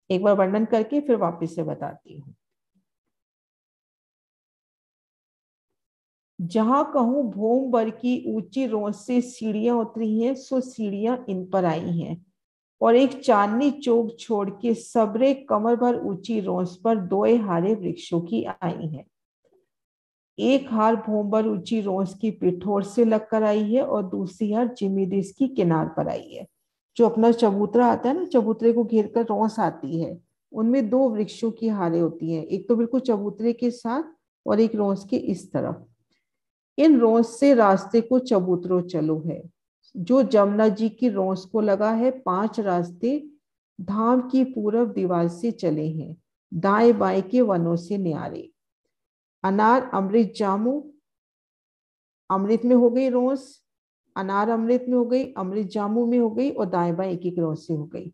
एक बार वर्णन करके फिर वापस से बताती हूँ। जहां कहूं भोम बर की ऊंची रोंस से सीढ़ियां उतरी हैं, सो सीढ़ियां इन पर आई हैं, और एक चांदनी चौक छोड़ के सबरे कमर भर ऊंची रोंस पर दोए हारे वृक्षों की आई हैं। एक हार भोंबर ऊंची रोंस की पिठोर से लगकर आई है और दूसरी हार जिमीदिस की किनार पर आई है। जो अपना चबूतरा आता है ना, चबूतरे को घेर कर रोंस आती है, उनमें दो वृक्षों की हारें होती हैं, एक तो बिल्कुल चबूतरे के साथ और एक रोंस के इस तरफ। इन रोंस से रास्ते को चबूतरो चलो है, जो जमुना जी की रोंस को लगा है। 5 रास्ते धाम की पूर्व दीवार से चले हैं, दाएं बाएं के वनों से न्यारे। अनार अमृत जामू, अमृत में हो गई रोंस, अनार अमृत में हो गई, अमृत जामू में हो गई, और दाएं बाएं एक एक रोंस से हो गई।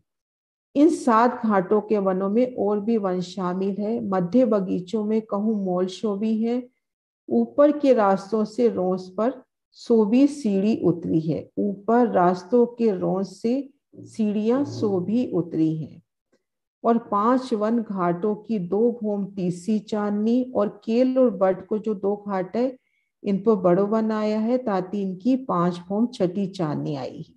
इन 7 घाटों के वनों में और भी वन शामिल है। मध्य बगीचों में कहूं मोल शोभी है। ऊपर के रास्तों से रोंस पर सोभी सीढ़ी उतरी है। ऊपर रास्तों के रोंस से सीढ़ियां सोभी उतरी हैं। और 5 वन घाटों की 2 भूम तीसरी चांदनी, और केल और बट को जो 2 घाट है इन पर बड़ो वन आया है, ताकि इनकी 5 भूम छठी चांदनी आई है।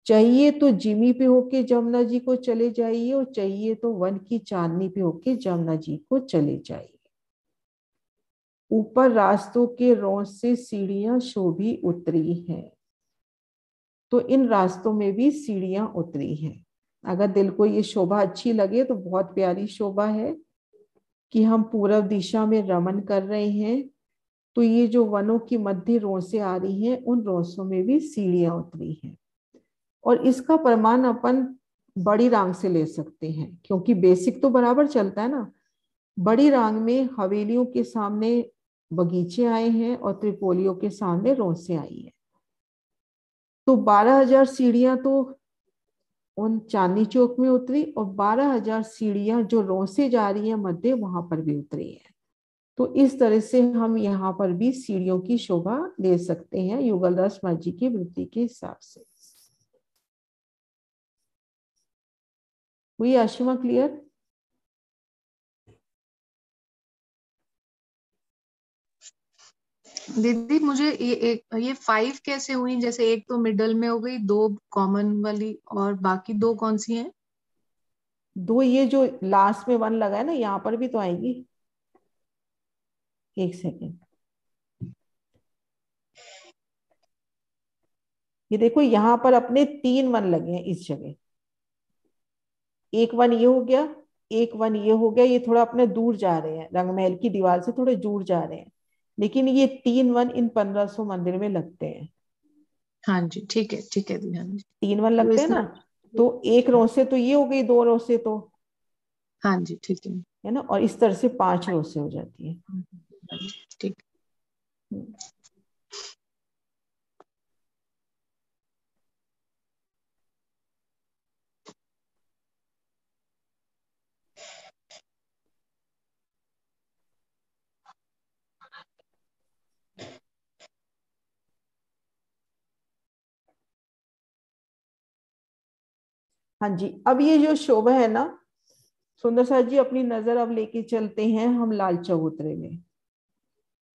चाहिए तो जिमी पे होके जमुना जी को चले जाइए, और चाहिए तो वन की चांदनी पे होके जमुना जी को चले जाइए। ऊपर रास्तों के रोंस से सीढ़ियां शोभी उतरी हैं। तो इन रास्तों में भी सीढ़ियां उतरी हैं। अगर दिल को ये शोभा अच्छी लगे तो बहुत प्यारी शोभा है कि हम पूर्व दिशा में रमन कर रहे हैं। तो ये जो वनों की मध्य रोंसें आ रही हैं, उन रोंसों में भी सीढ़ियां उतरी हैं। और इसका प्रमाण अपन बड़ी रांग से ले सकते हैं, क्योंकि बेसिक तो बराबर चलता है ना। बड़ी रांग में हवेलियों के सामने बगीचे आए हैं और त्रिपोलियों के सामने रोंसें आई हैं। तो 12,000 सीढ़ियां तो उन चांदनी चौक में उतरी, और 12,000 सीढ़ियां जो रोंसे जा रही है मध्य, वहां पर भी उतरी है। तो इस तरह से हम यहाँ पर भी सीढ़ियों की शोभा ले सकते हैं युगलदास महाराज जी की वृत्ति के हिसाब से। हुई आशिमा क्लियर? दीदी मुझे ये 5 कैसे हुई? जैसे एक तो मिडल में हो गई, 2 कॉमन वाली, और बाकी 2 कौन सी हैं? 2 ये जो लास्ट में वन लगा है ना, यहाँ पर भी तो आएगी। एक सेकेंड, ये देखो यहाँ पर अपने 3 वन लगे हैं इस जगह। एक वन ये हो गया, एक वन ये हो गया। ये थोड़ा अपने दूर जा रहे हैं, रंगमहल की दीवार से थोड़े दूर जा रहे हैं, लेकिन ये 3 वन इन 1500 मंदिर में लगते हैं। हाँ जी, ठीक है दीदी, हाँ जी। 3 वन तो लगते हैं इसमें ना, तो एक रोसे तो ये हो गई, 2 रोसे तो, हाँ जी, ठीक है ना। और इस तरह से 5 रोसे हो जाती है। ठीक। हाँ जी, अब ये जो शोभा है ना, सुंदर साथ जी अपनी नजर अब लेके चलते हैं हम लाल चबूतरे में।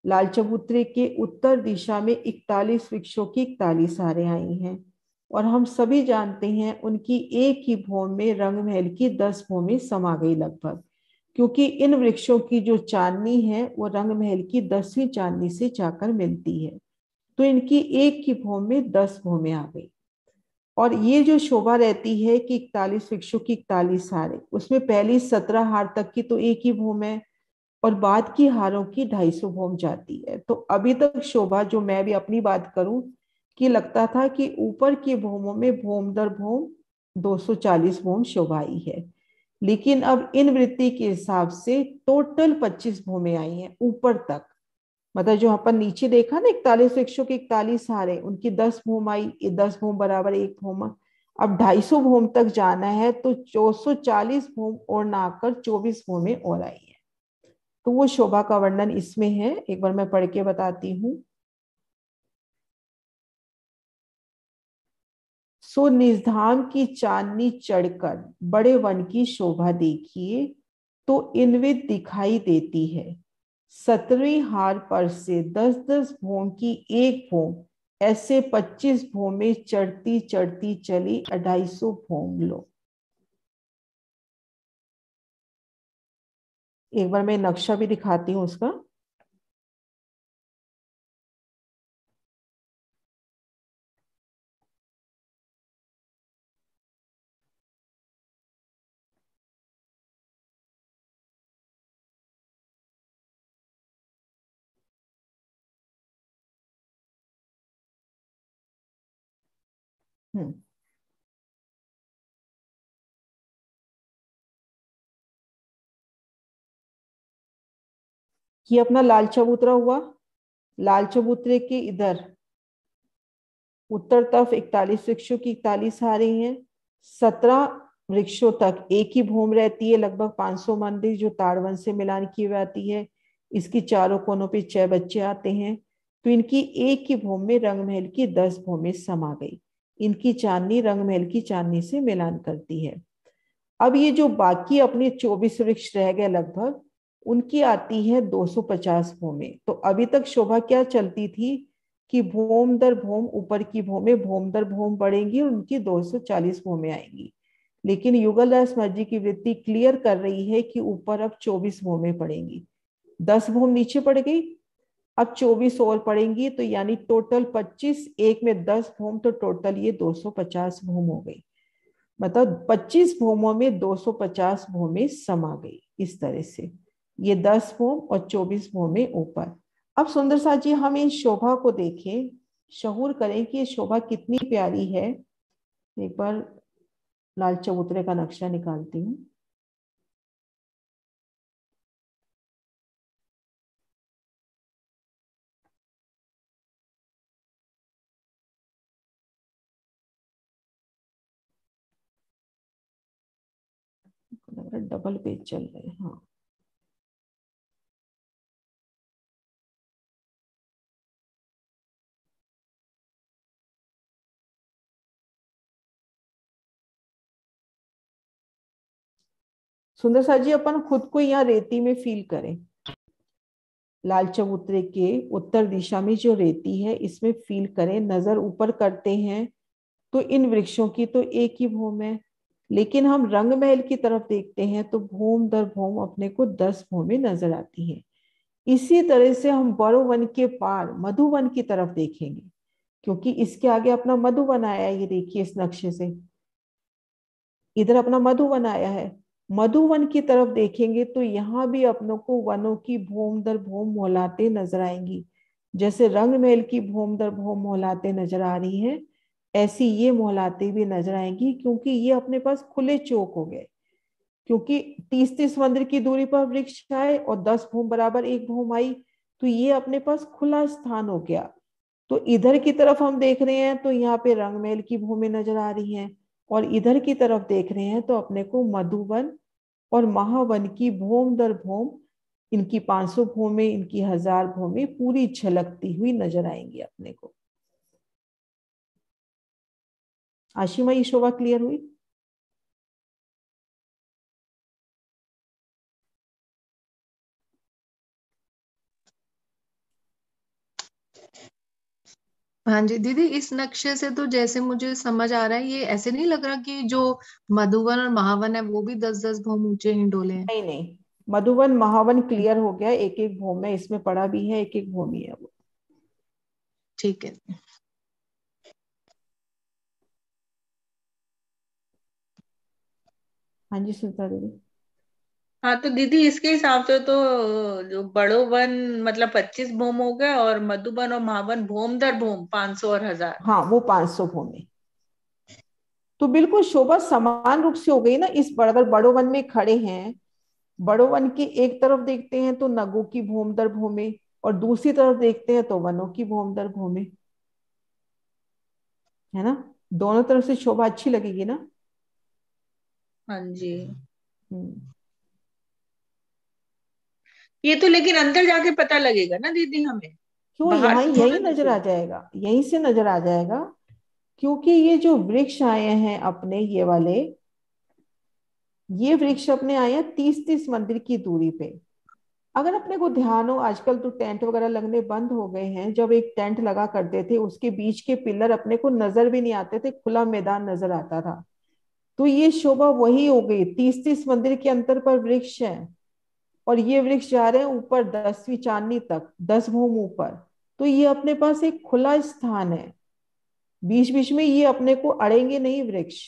लाल चबूतरे के उत्तर दिशा में 41 वृक्षों की 41 हारें आई हैं, और हम सभी जानते हैं उनकी एक ही भौम में रंगमहल की 10 भौमें समा गई लगभग, क्योंकि इन वृक्षों की जो चांदनी है वो रंगमहल की 10वीं चांदनी से जाकर मिलती है। तो इनकी एक ही भौम में 10 भौमें आ गई। और ये जो शोभा रहती है कि 41 वृक्षों की 41 हारें, उसमें पहली 17 हार तक की तो एक ही भौम है, और बाद की हारों की 250 भौम जाती है। तो अभी तक शोभा, जो मैं भी अपनी बात करूं, कि लगता था कि ऊपर की भौमों में भौम दर भौम 240 भौम शोभा आई है, लेकिन अब इन वृत्ति के हिसाब से टोटल 25 भौमें आई हैं ऊपर तक। मतलब जो अपन नीचे देखा ना 41 वृक्षों की 41 हारें, उनकी 10 भौम आई, 10 भौम बराबर 1 भौम। अब 250 भौम तक जाना है, तो 440 भौम और ना आकर 24 भौमें और आई है। तो वो शोभा का वर्णन इसमें है, एक बार मैं पढ़ के बताती हूँ। सो निजधाम की चांदनी चढ़कर बड़े वन की शोभा देखिए, तो इनविद दिखाई देती है। 17वीं हार पर से 10-10 भोम की एक भोम, ऐसे 25 भोमें चढ़ती चढ़ती चली 250 भोम लो। एक बार मैं नक्शा भी दिखाती हूँ उसका। हम्म ये अपना लाल चबूतरा हुआ। लाल चबूतरे के इधर उत्तर तरफ 41 वृक्षों की 41 हारें हैं। 17 वृक्षों तक एक ही भूम रहती है, लगभग 500 मंदिर जो ताड़वन से मिलान की जाती है। इसकी चारों कोनों पे 6 बच्चे आते हैं। तो इनकी एक ही भूम में रंगमहल की 10 भूमें समा गई। इनकी चांदनी रंगमहल की चांदनी से मिलान करती है। अब ये जो बाकी अपने 24 वृक्ष रह गए लगभग, उनकी आती है 250 भूमें। तो अभी तक शोभा क्या चलती थी कि भूम दर भूम ऊपर की भूमें भूम दर भूम बढ़ेंगी और उनकी 240 भूमें आएंगी। लेकिन युगल दास महर्षि की वृत्ति क्लियर कर रही है कि ऊपर अब 24 भूमें पड़ेंगी। 10 भूम नीचे पड़ गई, अब 24 और पड़ेंगी, तो यानी टोटल 25, एक में 10 भूम, तो टोटल ये 250 भूम हो गई। मतलब 25 भूमों में 250 भूमें समा गई। इस तरह से ये 10 भूम और 24 भूमें ऊपर। अब सुंदर सा जी हम इन शोभा को देखें, शहूर करें कि ये शोभा कितनी प्यारी है। एक बार लाल चबूतरे का नक्शा निकालती हूँ। डबल पेज चल रहे हैं। हाँ, सुंदर सा जी अपन खुद को यहाँ रेती में फील करें। लाल चबूतरे के उत्तर दिशा में जो रेती है इसमें फील करें, नजर ऊपर करते हैं तो इन वृक्षों की तो एक ही भूम है। लेकिन हम रंगमहल की तरफ देखते हैं तो भूम दर भूम अपने को 10 भूमें नजर आती हैं। इसी तरह से हम बड़ोवन के पार मधुवन की तरफ देखेंगे, क्योंकि इसके आगे अपना मधुवन आया है। ये देखिए इस नक्शे से इधर अपना मधुवन आया है। मधुवन की तरफ देखेंगे तो यहाँ भी अपनों को वनों की भूम दर भूम मोहलाते नजर आएंगी। जैसे रंगमहल की भूम दर भूम मोहलाते नजर आ रही हैं, ऐसी ये मोहलाते भी नजर आएंगी, क्योंकि ये अपने पास खुले चौक हो गए। क्योंकि 30-30 मंदिर की दूरी पर वृक्ष आए और 10 भूम बराबर एक भूम आई, तो ये अपने पास खुला स्थान हो गया। तो इधर की तरफ हम देख रहे हैं तो यहाँ पे रंगमहल की भूमि नजर आ रही हैं, और इधर की तरफ देख रहे हैं तो अपने को मधुवन और महावन की भूम दर भूम, इनकी 500 भूमि, इनकी 1000 भूमि पूरी झलकती हुई नजर आएंगी अपने को। आशिमा ये शोभा क्लियर हुई? हाँ जी दीदी, इस नक्शे से तो जैसे मुझे समझ आ रहा है, ये ऐसे नहीं लग रहा कि जो मधुवन और महावन है वो भी 10-10 भूम ऊंचे हिंडोले हैं। नहीं नहीं, मधुवन महावन क्लियर हो गया, एक एक भूम है, इसमें पड़ा भी है, एक एक भूमि है वो। ठीक है। हाँ जी सुनीता दीदी। हाँ तो दीदी इसके हिसाब से तो जो बड़ो वन मतलब 25 भूम हो गए, और मधुबन और महावन भूम दर भूम 500 और 1000। हाँ वो 500 भूमि। तो बिल्कुल शोभा समान रूप से हो गई ना। इस अगर बड़ो वन में खड़े हैं, बड़ो वन की एक तरफ देखते हैं तो नगों की भूम दर भूमि, और दूसरी तरफ देखते हैं तो वनों की भूम दर भूमि, है ना। दोनों तरफ से शोभा अच्छी लगेगी ना। हाँ जी। हम्म। ये तो लेकिन अंदर जाके पता लगेगा ना दीदी हमें, क्यों, बाहर यहाँ से यही थोड़ा नजर आ दिखेगा। जाएगा, यहीं से नजर आ जाएगा। क्योंकि ये जो वृक्ष आए हैं अपने, ये वाले, ये वृक्ष अपने आए हैं 30-30 मंदिर की दूरी पे। अगर अपने को ध्यान हो, आजकल तो टेंट वगैरह लगने बंद हो गए हैं, जब एक टेंट लगा करते थे उसके बीच के पिलर अपने को नजर भी नहीं आते थे, खुला मैदान नजर आता था। तो ये शोभा वही हो गई, 30-30 मंदिर के अंतर पर वृक्ष है। और ये वृक्ष जा रहे हैं ऊपर 10वीं चांदनी तक, 10 भूम ऊपर। तो ये अपने पास एक खुला स्थान है, बीच बीच में ये अपने को अड़ेंगे नहीं वृक्ष।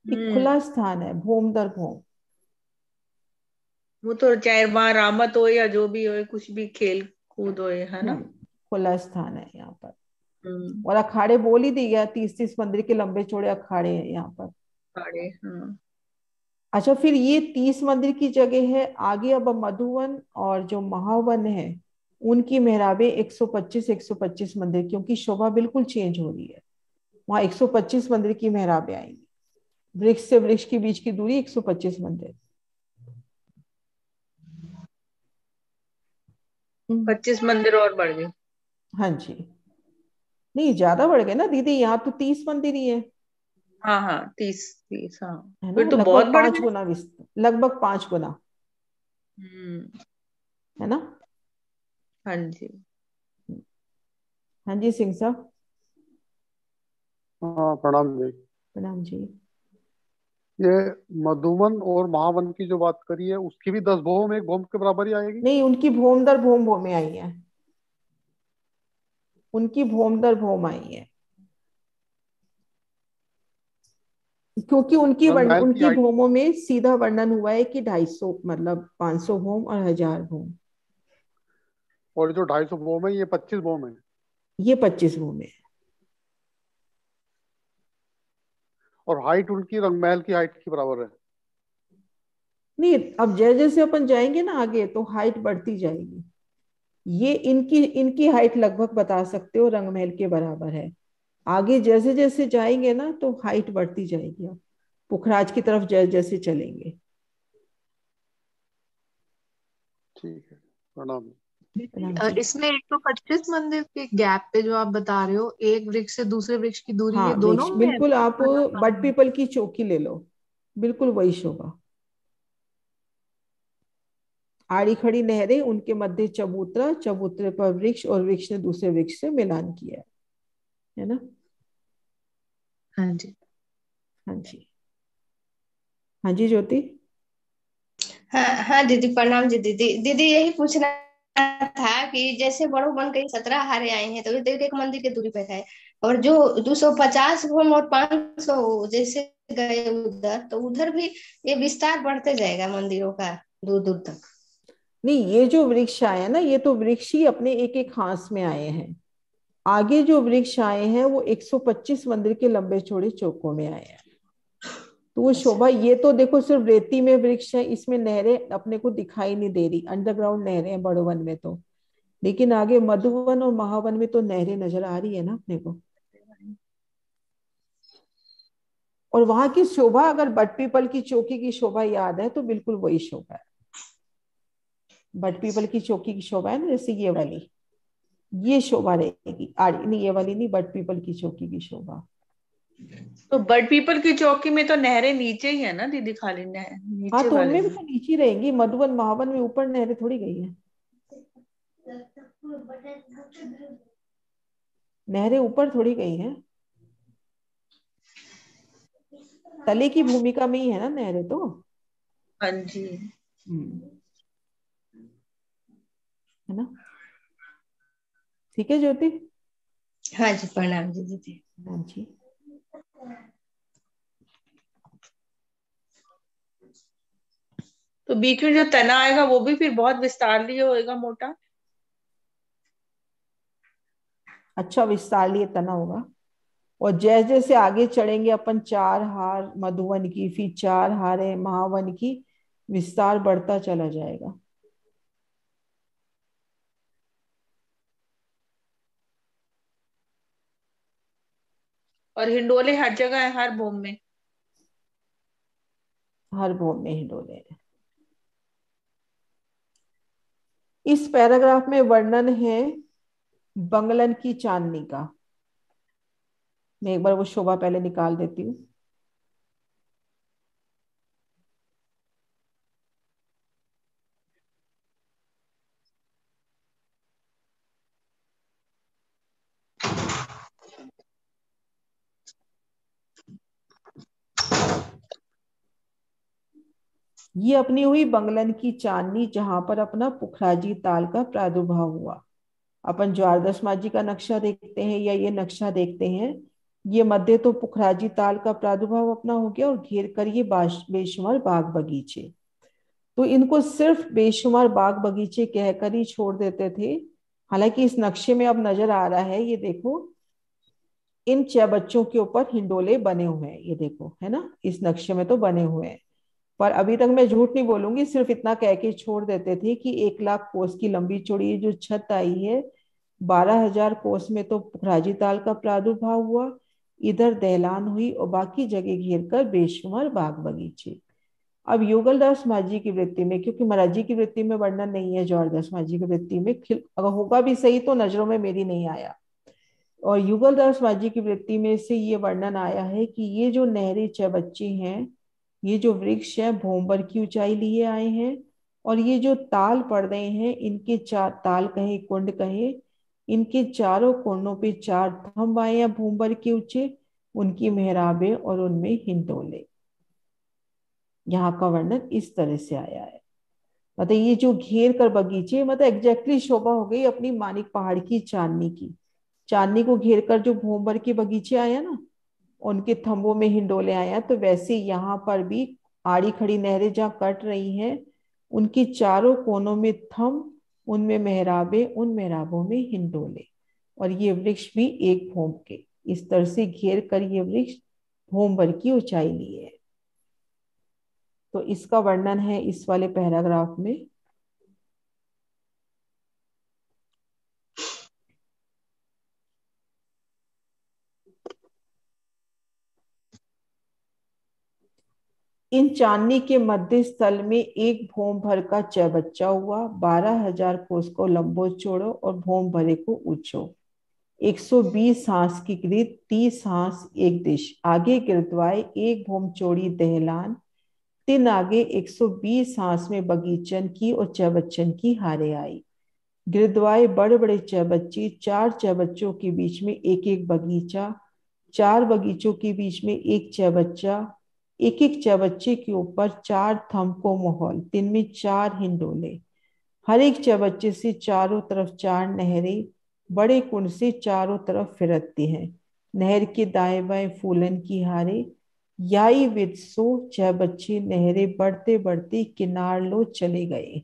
एक खुला स्थान है, भूम दर भूम। वो तो चाहे वहां रामत हो या जो भी हो, कुछ भी खेल कूद हो, है ना। खुला स्थान है यहाँ पर। हम्म। और अखाड़े बोल ही दिया, 30-30 मंदिर के लंबे चौड़े अखाड़े हैं यहाँ पर। अखाड़े, हाँ। अच्छा, फिर ये 30 मंदिर की जगह है आगे। अब मधुवन और जो महावन है उनकी मेहराबें 125 मंदिर, क्योंकि शोभा बिल्कुल चेंज हो रही है। वहां 125 मंदिर की मेहराबें आएंगी। वृक्ष से वृक्ष के बीच की दूरी 125 मंदिर। 25 मंदिर और बढ़ गए। हाँ जी, नहीं ज्यादा बढ़ गए ना दीदी, यहाँ तो 30 मंदिर ही है। हाँ हाँ, 30 30, हाँ। है ना, फिर तो बहुत लगभग बढ़ 5 गए। गुना लगभग 5 गुना। हम्म। है ना। हाँ जी। हाँ जी सिंह साहब। हाँ, प्रणाम जी। प्रणाम जी। ये मधुवन और महावन की जो बात करी है, उसकी भी 10 भौम एक भौम के बराबर ही आएगी। नहीं, उनकी भूम दर भूम भूमि आई है, उनकी भूम दर भूम आई है। क्योंकि रंगमहल की उनकी हाइट भूमों में सीधा वर्णन हुआ है कि 250, मतलब 500 भूम और 1000 भूम। और जो 250 भौम है, ये 25 भौम है। ये 25 भूम है। और हाइट उनकी रंगमहल की हाइट के बराबर है। नहीं, अब जैसे जैसे अपन जाएंगे ना आगे तो हाइट बढ़ती जाएगी। ये इनकी इनकी हाइट लगभग बता सकते हो रंगमहल के बराबर है। आगे जैसे जैसे जाएंगे ना तो हाइट बढ़ती जाएगी। अब पुखराज की तरफ जैसे जैसे चलेंगे। ठीक है, प्रणाम। प्रणाम जी। इसमें 125 मंदिर के गैप पे जो आप बता रहे हो, एक वृक्ष से दूसरे वृक्ष की दूरी, हाँ ये दोनों वृक्ष, में है? बिल्कुल आप बट पीपल की चौकी ले लो, बिल्कुल वही शोभा। आड़ी खड़ी नहरें, उनके मध्य चबूतरा, चबूतरे पर वृक्ष और वृक्ष ने दूसरे वृक्ष से मिलान किया है ना। हाँ जी। हाँ जी। हाँ जी ज्योति। हाँ हाँ दीदी, प्रणाम जी दीदी। दीदी यही पूछना था कि जैसे बड़ो बन के 17 हारे आए हैं, तो एक एक मंदिर की दूरी पे है, और जो 250 भूम और 500 जैसे गए उधर, तो उधर भी ये विस्तार बढ़ते जाएगा मंदिरों का दूर दूर तक। नहीं, ये जो वृक्ष आए हैं ना, ये तो वृक्ष ही अपने एक एक हांस में आए हैं। आगे जो वृक्ष आए हैं वो 125 मंदिर के लंबे चौड़े चौकों में आए हैं। तो वो शोभा, ये तो देखो सिर्फ रेती में वृक्ष है, इसमें नहरें अपने को दिखाई नहीं दे रही, अंडरग्राउंड नहरें हैं बड़ो वन में तो। लेकिन आगे मधुवन और महावन में तो नहरें नजर आ रही है ना अपने को। और वहां की शोभा, अगर बट पीपल की चौकी की शोभा याद है तो बिल्कुल वही शोभा है। बट पीपल की चौकी की शोभा है ना, जैसे ये वाली, ये शोभा रहेगी। आड़ी नहीं, ये वाली नहीं, बट पीपल की चौकी की शोभा। तो बड पीपल की चौकी में तो नहरें नीचे ही है ना दीदी, खाली नहर हाँ, नीचे तो वाले उनमें भी में। तो नीचे ही रहेंगी। मधुवन महावन में ऊपर नहरें थोड़ी गई है, नहरें ऊपर थोड़ी गई हैं, तले की भूमिका में ही है ना नहरें तो। हाँ जी। है ना। ठीक है ज्योति। हाँ जी, प्रणाम जी दीदी। हाँ जी। तो बीच में जो तना आएगा वो भी फिर बहुत विस्तार लिए होएगा, मोटा। अच्छा, विस्तार लिए तना होगा। और जैसे जैसे आगे चढ़ेंगे अपन, 4 हार मधुवन की, फिर 4 हारें महावन की, विस्तार बढ़ता चला जाएगा। और हिंडोले हर जगह है, हर भूम में। हर भूम में हिंडोले हैं। इस पैराग्राफ में वर्णन है बंगलन की चांदनी का। मैं एक बार वो शोभा पहले निकाल देती हूँ। ये अपनी हुई बंगलन की चांदनी, जहां पर अपना पुखराजी ताल का प्रादुर्भाव हुआ। अपन ज्वारदश माझी का नक्शा देखते हैं या ये नक्शा देखते हैं, ये मध्य तो पुखराजी ताल का प्रादुर्भाव अपना हो गया, और घेर कर ये बेशुमार बाग बगीचे। तो इनको सिर्फ बेशुमार बाग बगीचे कहकर ही छोड़ देते थे। हालांकि इस नक्शे में अब नजर आ रहा है, ये देखो, इन बच्चों के ऊपर हिंडोले बने हुए हैं, ये देखो, है ना, इस नक्शे में तो बने हुए हैं। पर अभी तक मैं झूठ नहीं बोलूंगी, सिर्फ इतना कह के छोड़ देते थे कि 1 लाख कोस की लंबी चौड़ी जो छत आई है, 12,000 कोस में तो पुखराजी ताल का प्रादुर्भाव हुआ, इधर दहलान हुई, और बाकी जगह घेर कर बेशुमार बाग बगीचे। अब युगलदास माझी की वृत्ति में, क्योंकि महाराज जी की वृत्ति में वर्णन नहीं है, जौरदास माझी की वृत्ति में अगर होगा भी सही तो नजरों में मेरी नहीं आया। और युगलदास माझी की वृत्ति में से ये वर्णन आया है कि ये जो नहरी चबच्चे हैं, ये जो वृक्ष है, भोंबर की ऊंचाई लिए आए हैं, और ये जो ताल पड़ रहे हैं, इनके चार ताल कहे कुंड कहे, इनके चारों कोनों पे 4 थंब आए हैं भूंबर के ऊंचे, उनकी मेहराबे और उनमें हिंडोले। यहाँ का वर्णन इस तरह से आया है। मतलब ये जो घेर कर बगीचे, मतलब एग्जैक्टली शोभा हो गई अपनी मानिक पहाड़ की चांदनी की। चांदनी को घेर कर जो भूंबर के बगीचे आया ना, उनके थंबों में हिंडोले आए हैं, तो वैसे यहाँ पर भी आड़ी खड़ी नहरें जहाँ कट रही हैं, उनकी चारों कोनों में थंब, उनमें मेहराबे, उन मेहराबों में हिंडोले, और ये वृक्ष भी एक भूम के, इस तरह से घेर कर ये वृक्ष भूमभर की ऊंचाई लिए है। तो इसका वर्णन है इस वाले पैराग्राफ में। इन चांदनी के मध्य स्थल में एक भोम भर का चौबच्चा हुआ, 12,000 कोस को लंबो चौड़ो और भोम भरे को ऊंचो, 120 हांस की ग्रीद, 30 हांस एक दिश, आगे गिरद्वाए एक भोम चौड़ी दहलान, तीन आगे 120 हांस में बगीचन की और चौबच्चन की हारे आई। गिरद्वाए बड़े बड़े चौबच्चे, 4 चौबच्चों के बीच में एक एक बगीचा, 4 बगीचों के बीच में एक चौबच्चा, एक एक चौबच्चे के ऊपर 4 थंब को माहौल, 3 में 4 हिंडोले, हर एक चौबच्चे से चारों तरफ 4 नहरें बड़े कुंड से चारों तरफ फिरती हैं। नहर के दाएं बाएं फूलन की हारे, याई विद सो चौबच्चे नहरें बढ़ते बढ़ते किनार लो चले गए।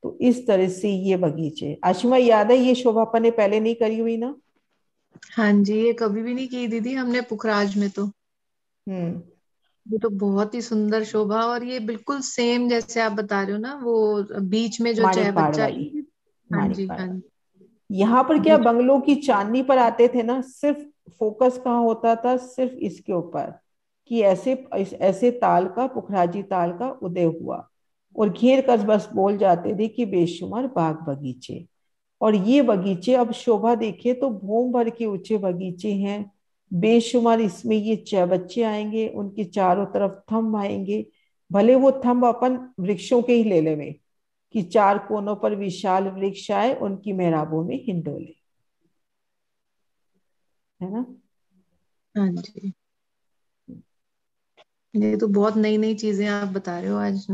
तो इस तरह से ये बगीचे, आशिमा याद है ये शोभा अपन ने पहले नहीं करी हुई ना? हाँ जी, ये कभी भी नहीं की दीदी हमने पुखराज में तो। हम्म। ये तो बहुत ही सुंदर शोभा, और ये बिल्कुल सेम जैसे आप बता रहे हो ना, वो बीच में जो माणिक चाय पहाड़ बच्चा। वाली, हाँ माणिक जी, पहाड़ हाँ वाली। जी। यहाँ पर क्या ये बंगलों की चांदनी पर आते थे ना, सिर्फ फोकस कहाँ होता था, सिर्फ इसके ऊपर, कि ऐसे ऐसे ताल का, पुखराजी ताल का उदय हुआ, और घेर कर बस बोल जाते थे कि बेशुमार बाग बगीचे। और ये बगीचे अब शोभा देखे तो भूम भर के ऊंचे बगीचे हैं, बेशुमार, इसमें ये चौबच्चे आएंगे, उनके चारों तरफ थंब आएंगे, भले वो थंब अपन वृक्षों के ही ले लेवे, कि 4 कोनों पर विशाल वृक्ष आए, उनकी मेहराबों में हिंडोले, है ना। हाँ जी, ये तो बहुत नई नई चीजें आप बता रहे हो आज।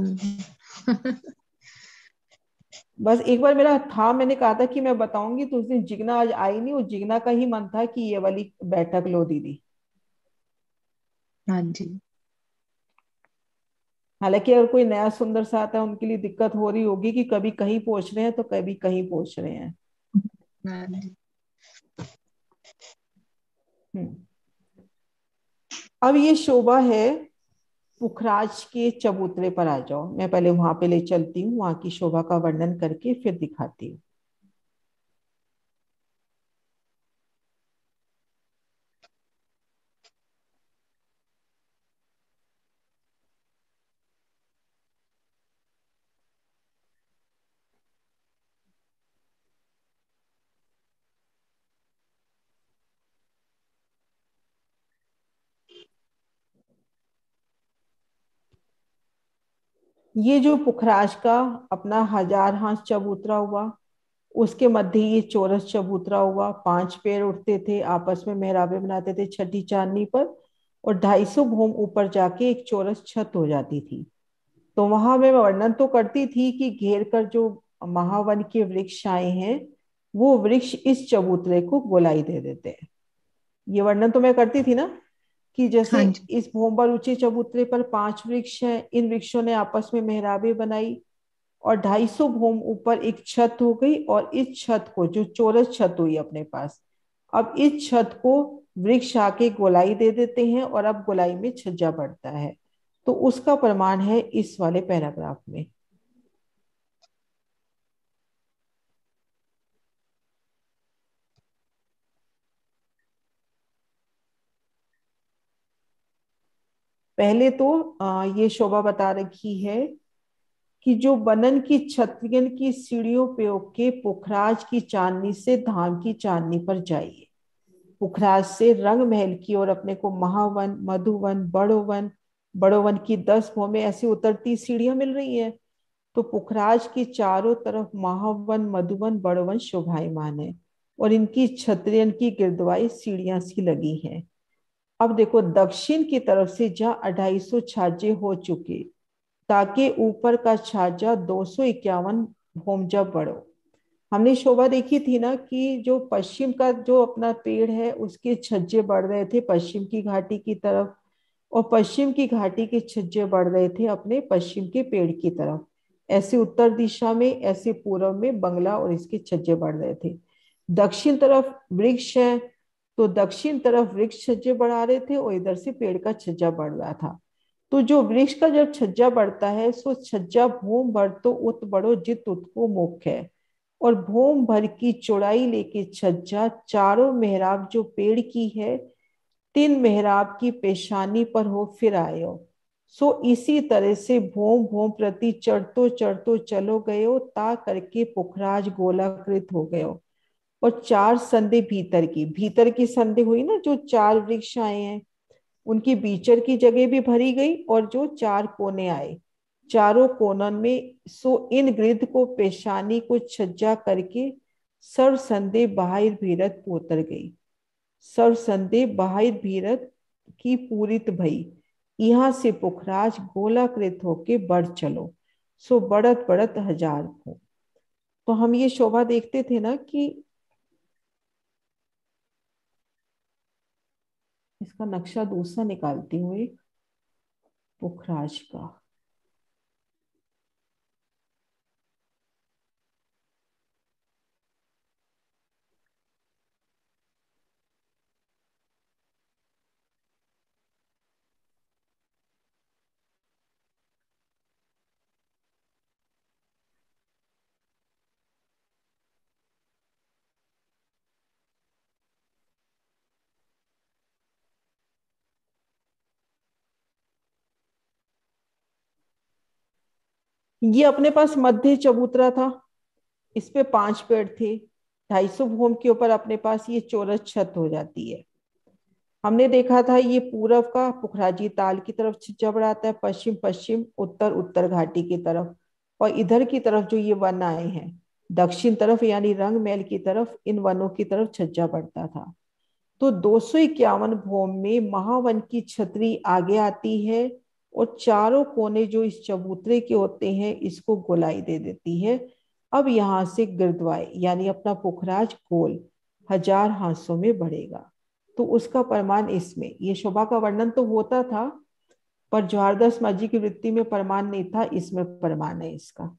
बस एक बार मेरा था, मैंने कहा था कि मैं बताऊंगी, तो उस दिन जिगना आज आई नहीं, और जिगना का ही मन था कि ये वाली बैठक लो दीदी। हाँ जी। हालांकि अगर कोई नया सुंदर सा आता है, उनके लिए दिक्कत हो रही होगी कि कभी कहीं पहुंच रहे हैं तो कभी कहीं पहुंच रहे हैं। हाँ जी। हम्म। अब ये शोभा है पुखराज के चबूतरे पर, आ जाओ, मैं पहले वहां पे ले चलती हूँ, वहां की शोभा का वर्णन करके फिर दिखाती हूँ। ये जो पुखराज का अपना 1000 हाथ चबूतरा हुआ, उसके मध्य ये चौरस चबूतरा हुआ। 5 पेड़ उठते थे, आपस में मेहराबे बनाते थे छठी चांदनी पर, और 250 भूम ऊपर जाके एक चौरस छत हो जाती थी। तो वहां मैं वर्णन तो करती थी कि घेर कर जो महावन के वृक्ष आए हैं, वो वृक्ष इस चबूतरे को गोलाई दे देते हैं। ये वर्णन तो मैं करती थी ना, कि जैसे हाँ जी। इस भूमबर ऊंचे चबूतरे पर 5 वृक्ष हैं, इन वृक्षों ने आपस में मेहराबे बनाई, और 250 भूम ऊपर एक छत हो गई, और इस छत को जो चौरस छत हुई अपने पास, अब इस छत को वृक्ष आके गोलाई दे देते हैं, और अब गोलाई में छज्जा बढ़ता है। तो उसका प्रमाण है इस वाले पैराग्राफ में। पहले तो ये शोभा बता रखी है कि जो बनन की क्षत्रियन की सीढ़ियों पे होके पुखराज की चांदनी से धाम की चांदनी पर जाइए। पुखराज से रंग महल की ओर अपने को महावन, मधुवन, बड़ोवन, बड़ोवन की 10 भौमें ऐसी उतरती सीढ़ियां मिल रही हैं। तो पुखराज की चारों तरफ महावन, मधुवन, बड़ोवन शोभायमान है, और इनकी क्षत्रियन की गिरदवाई सीढ़ियां सी लगी हैं। अब देखो, दक्षिण की तरफ से जहाँ 250 छाजे हो चुके, ताकि ऊपर का छाजा 251 भोमजा बढ़ो। हमने शोभा देखी थी ना कि जो पश्चिम का जो अपना पेड़ है, उसके छज्जे बढ़ रहे थे पश्चिम की घाटी की तरफ, और पश्चिम की घाटी के छज्जे बढ़ रहे थे अपने पश्चिम के पेड़ की तरफ। ऐसे उत्तर दिशा में, ऐसे पूर्व में बंगला और इसके छज्जे बढ़ रहे थे। दक्षिण तरफ वृक्ष है, तो दक्षिण तरफ वृक्ष छज्जे बढ़ा रहे थे, और इधर से पेड़ का छज्जा बढ़ रहा था। तो जो वृक्ष का जब छज्जा बढ़ता है, सो छज्जा भूम भर तो उत बड़ो जित उत्को मुख्य है, और भूम भर की चौड़ाई लेके छज्जा चारों मेहराब जो पेड़ की है, 3 मेहराब की पेशानी पर हो फिर आयो। सो इसी तरह से भोम भोम प्रति चढ़तो चढ़तो चलो गयो, ता करके पुखराज गोलाकृत हो गयो। और 4 संधि भीतर की संधि हुई ना, जो 4 वृक्ष आए हैं उनकी बीचर की जगह भी भरी गई, और जो 4 कोने आए, चारों कोनन में, सो इन गृध को पेशानी को छज्जा करके सर्व संधि बाहिर भीरत पोतर गई। सर्व संधि बाहिर भीरत की पूरित भई, यहाँ से पुखराज गोलाकृत होके बढ़ चलो, सो बढ़त बढ़त 1000 हो। तो हम ये शोभा देखते थे ना कि इसका नक्शा दूसरा निकालती हूँ, एक पुखराज का। ये अपने पास मध्य चबूतरा था, इस पे 5 पेड़ थे, 250 भूम के ऊपर अपने पास ये चौरस छत हो जाती है। हमने देखा था ये पूरब का पुखराजी ताल की तरफ छज्जा बढ़ाता है, पश्चिम पश्चिम, उत्तर उत्तर घाटी की तरफ, और इधर की तरफ जो ये वन आए हैं दक्षिण तरफ यानी रंग महल की तरफ, इन वनों की तरफ छज्जा बढ़ता था। तो 251 भूम में महावन की छतरी आगे आती है, और चारों कोने जो इस चबूतरे के होते हैं इसको गोलाई दे देती है। अब यहाँ से गिरदवाई यानी अपना पुखराज गोल 1000 हांसों में बढ़ेगा। तो उसका प्रमाण इसमें, ये शोभा का वर्णन तो होता था, पर जवाहरदास माझी की वृत्ति में प्रमाण नहीं था, इसमें प्रमाण है इसका।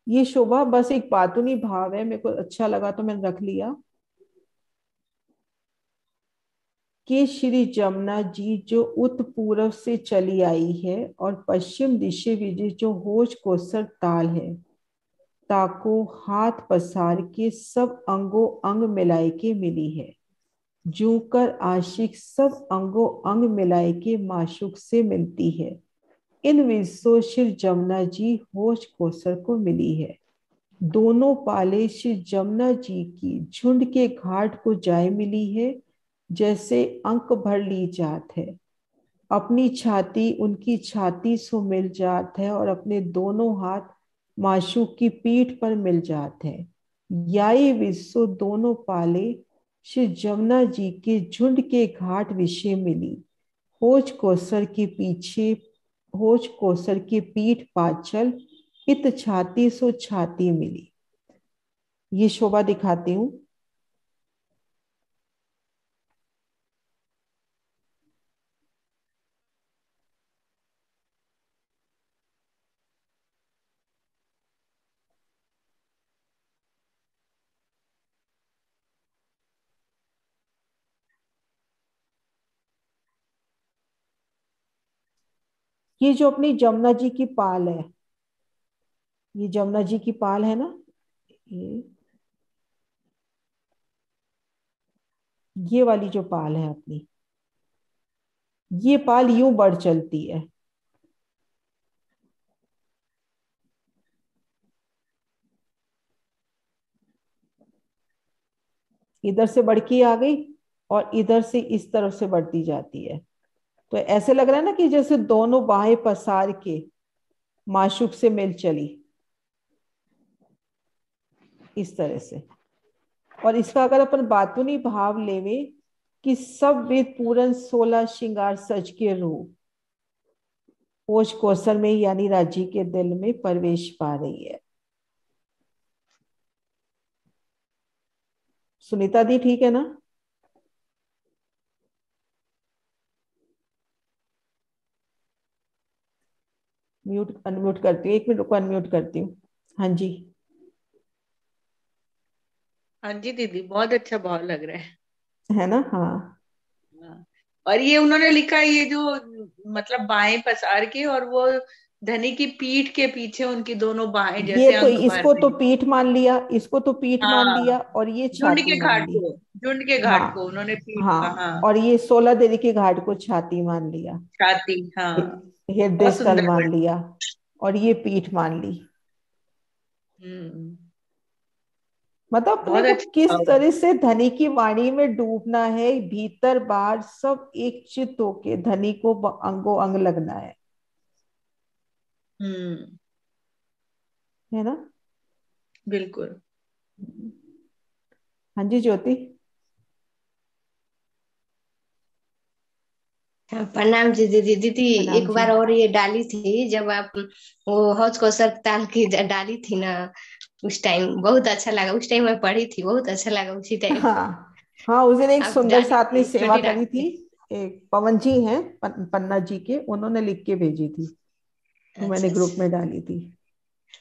ये शोभा बस एक बातूनी भाव है, मेरे को अच्छा लगा तो मैंने रख लिया कि श्री जमुना जी जो उत पूर्व से चली आई है, और पश्चिम दिशा विजय जो होज कोसर ताल है, ताको हाथ पसार के सब अंगों अंग मिलाए के मिली है। जू कर आशिक सब अंगों अंग मिलाए के माशुक से मिलती है। इन विषयों श्री जमुना जी होश कोसर को मिली है। दोनों पाले श्री जमुना जी की झुंड के घाट को जाय मिली है, जैसे अंक भर ली जात है। अपनी छाती उनकी छाती सो मिल जात है, और अपने दोनों हाथ माशूक की पीठ पर मिल जात है। याई विश्व दोनों पाले श्री जमुना जी के झुंड के घाट विषय मिली। होज कोसर के पीछे होज कोसर की पीठ पाचल, इत छाती सो छाती मिली। ये शोभा दिखाती हूँ। ये जो अपनी जमुना जी की पाल है, ये जमुना जी की पाल है ना, ये वाली जो पाल है अपनी, ये पाल यूं बढ़ चलती है। इधर से बढ़की आ गई और इधर से इस तरफ से बढ़ती जाती है। तो ऐसे लग रहा है ना कि जैसे दोनों बाहें पसार के माशूक से मिल चली, इस तरह से। और इसका अगर अपन बातूनी भाव लेवे कि सब वेद पूरन 16 श्रृंगार सज के रूप होश कोसर में यानी राजी के दिल में प्रवेश पा रही है। सुनीता दी ठीक है ना? म्यूट अनम्यूट करती हूँ, 1 मिनट को अनम्यूट करती हूँ। हाँ जी। हाँ जी दीदी, बहुत अच्छा भाव लग रहा है ना? हाँ। हाँ। और ये उन्होंने लिखा है, ये जो मतलब बाहें पसार के, और वो धनी की पीठ के पीछे उनकी दोनों बाहें ये जैसे तो अंक भर इसको तो रही। पीठ मान लिया, इसको तो पीठ मान हाँ, लिया, और ये झुंड छाती के मान घाट ली। को, झुंड के घाट को हाँ उन्होंने पीठ का, हाँ, हाँ, और ये 16 देवी के घाट को छाती मान लिया, छाती, हाँ, हृदय बहुत स्थल सुंदर मान बन। लिया, और ये पीठ मान ली। हम्म, मतलब अपने बहुत को अच्छा किस भाव है। तरह से धनी की वाणी में डूबना है, भीतर बाहर सब एक चित होके धनी को अंगो अंग लगना हम्म, है ना? बिल्कुल। हाँ जी ज्योति। हाँ, प्रणाम जी दीदी। दीदी प्रणाम एक जी। बार और ये डाली थी जब आप वो हौज कौशल ताल की डाली थी ना, उस टाइम बहुत अच्छा लगा। उस टाइम मैं पढ़ी थी, बहुत अच्छा लगा उसी टाइम। हाँ हाँ, उस दिन एक आप सुंदर डाली सा आपने थी सेवा छोटी करी राखी थी। में। एक पवन जी हैं पन्ना जी के, उन्होंने लिख के भेजी थी, तो मैंने अच्छा ग्रुप अच्छा, में डाली थी।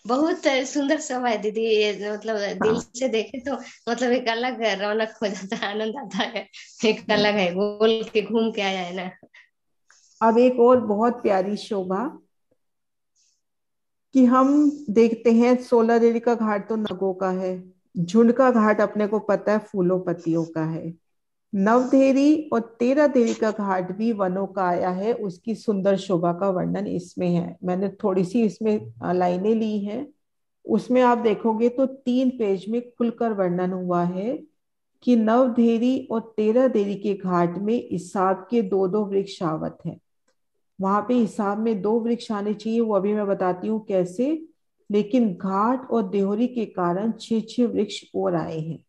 बहुत सुंदर सभा है दीदी। ये मतलब दिल हाँ, से देखे तो मतलब एक अलग रौनक हो जाता है, आनंद आता है। एक अलग है, गोल के घूम के आया है ना। अब एक और बहुत प्यारी शोभा कि हम देखते हैं 16 देवी का घाट तो नगों का है, झुंड का घाट अपने को पता है फूलों पत्तियों का है। नवधेरी और 13 देवी का घाट भी वनों का आया है, उसकी सुंदर शोभा का वर्णन इसमें है। मैंने थोड़ी सी इसमें लाइनें ली हैं, उसमें आप देखोगे तो 3 पेज में खुलकर वर्णन हुआ है कि नवधेरी और 13 देवी के घाट में इसाब के 2-2 वृक्ष आवत हैं। वहां पे हिसाब में 2 वृक्ष आने चाहिए, वो अभी मैं बताती हूँ कैसे, लेकिन घाट और देहोरी के कारण 6-6 वृक्ष और आए हैं।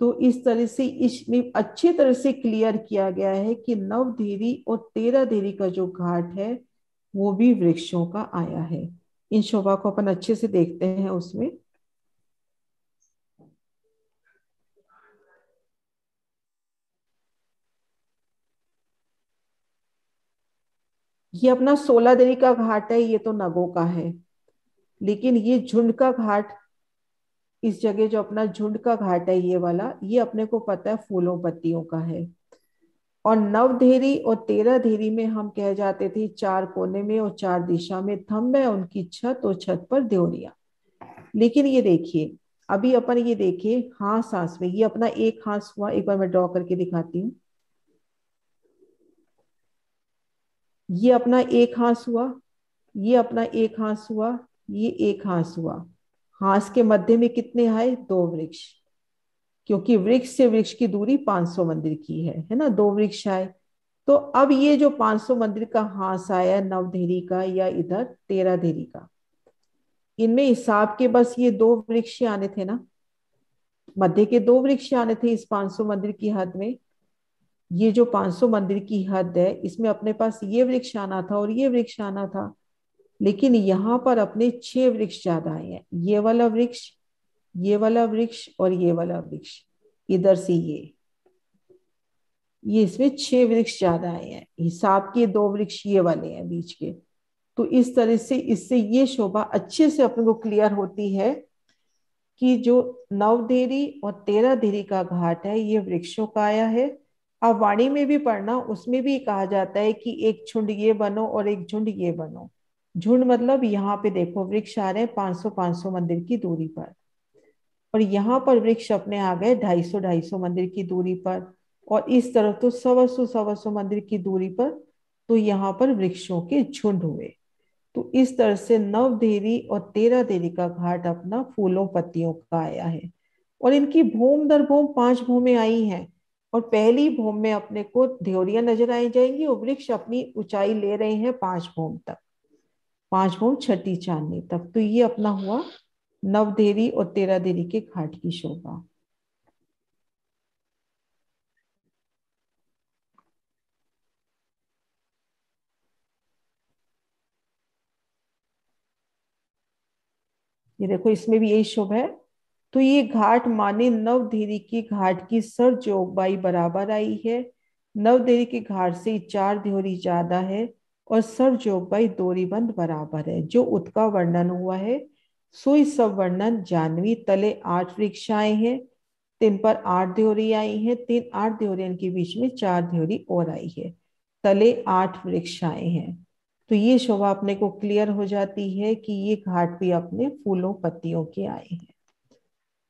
तो इस तरह से इसमें अच्छी तरह से क्लियर किया गया है कि नवधेरी और 13 देवी का जो घाट है वो भी वृक्षों का आया है। इन शोभा को अपन अच्छे से देखते हैं उसमें। ये अपना 16 देवी का घाट है, ये तो नगों का है, लेकिन ये झुंड का घाट, इस जगह जो अपना झुंड का घाट है ये वाला, ये अपने को पता है फूलों पत्तियों का है। और नवधेरी और 13 धेरी में हम कह जाते थे 4 कोने में और 4 दिशा में थंब है उनकी छत, और छत पर देवरिया। लेकिन ये देखिए, अभी अपन ये देखिए हाँ सांस में, ये अपना एक हाथ हुआ, एक बार मैं ड्रॉ करके दिखाती हूँ। ये अपना एक हाथ हुआ, ये अपना एक हांस हुआ, ये एक हांस हुआ। हांस के मध्य में कितने आए? 2 वृक्ष, क्योंकि वृक्ष से वृक्ष की दूरी 500 मंदिर की है ना, 2 वृक्ष आए। तो अब ये जो 500 मंदिर का हांस आया नवधेरी का या इधर 13 धेरी का, इनमें हिसाब के बस ये 2 वृक्ष आने थे ना, मध्य के 2 वृक्ष आने थे इस 500 मंदिर की हद में। ये जो 500 मंदिर की हद है इसमें अपने पास ये वृक्ष आना था और ये वृक्ष आना था, लेकिन यहाँ पर अपने 6 वृक्ष ज्यादा आए हैं। ये वाला वृक्ष, ये वाला वृक्ष और ये वाला वृक्ष, इधर से ये इसमें 6 वृक्ष ज्यादा आए हैं। हिसाब के 2 वृक्ष ये वाले हैं बीच के। तो इस तरह से इससे ये शोभा अच्छे से अपने को क्लियर होती है कि जो 9 धेरी और 13 धेरी का घाट है ये वृक्षों का आया है। अब वाणी में भी पढ़ना, उसमें भी कहा जाता है कि एक झुंड ये बनो और एक झुंड ये बनो। झुंड मतलब यहाँ पे देखो वृक्ष आ रहे हैं 500-500 मंदिर की दूरी पर, और यहाँ पर वृक्ष अपने आ गए 250-250 मंदिर की दूरी पर, और इस तरफ तो 125-125 मंदिर की दूरी पर। तो यहाँ पर वृक्षों के झुंड हुए। तो इस तरह से 9 देरी और 13 देरी का घाट अपना फूलों पत्तियों का आया है। और इनकी भूम दर भूम 5 भूमें आई हैं, और पहली भूम में अपने को ध्योरियां नजर आई जाएंगी, और वृक्ष अपनी ऊंचाई ले रहे हैं 5 भूम तक, 5 भूम छठी चांदनी तक। तो ये अपना हुआ 9 देरी और 13 देरी के घाट की शोभा। ये देखो इसमें भी यही शोभा है। तो ये घाट माने 9 देरी के घाट की सर जोगबाई बराबर आई है। 9 देरी के घाट से 4 देहरी ज्यादा है, और सर जोगबाई दोरीबंद बराबर है। जो उत्का वर्णन हुआ है सोई सब वर्णन जानवी। तले 8 वृक्ष आए हैं, 3 पर 8 देहरी आई है, 3 8 देहरियन के बीच में 4 देहरी और आई है, तले 8 वृक्ष आए हैं। तो ये शोभा अपने को क्लियर हो जाती है कि ये घाट भी अपने फूलों पत्तियों के आए हैं।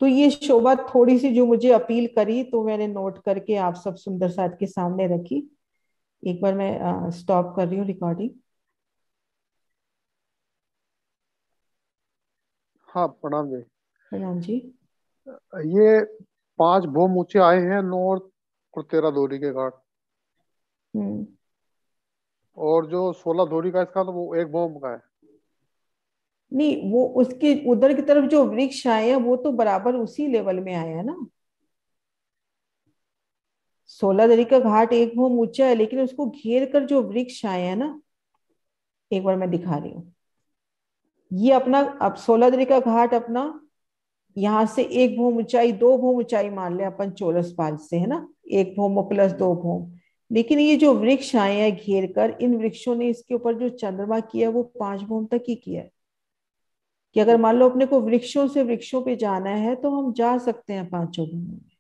तो ये शोभा थोड़ी सी जो मुझे अपील करी तो मैंने नोट करके आप सब सुंदर साथ के सामने रखी। एक बार मैं स्टॉप कर रही हूँ रिकॉर्डिंग। हाँ प्रणाम जी। प्रणाम जी। ये 5 भूम ऊंचे आए हैं नॉर्थ और 13 धोरी के घाट, हम्म। और जो 16 धोरी का इसका तो वो 1 भूम का है। नहीं, वो उसके उधर की तरफ जो वृक्ष आए हैं वो तो बराबर उसी लेवल में आए हैं ना। 16 दरी का घाट 1 भूम ऊंचा है, लेकिन उसको घेर कर जो वृक्ष आए हैं ना, एक बार मैं दिखा रही हूँ। ये अपना अब 16 दरी का घाट अपना यहाँ से 1 भूम ऊंचाई, 2 भूम ऊंचाई मान ले अपन चौरस पाल से, है ना, 1 भूम प्लस 2 भूम। लेकिन ये जो वृक्ष आए हैं घेर कर, इन वृक्षों ने इसके ऊपर जो चंद्रमा किया वो 5 भूम तक ही किया है। कि अगर मान लो अपने को वृक्षों से वृक्षों पे जाना है तो हम जा सकते हैं 5 भूमों में,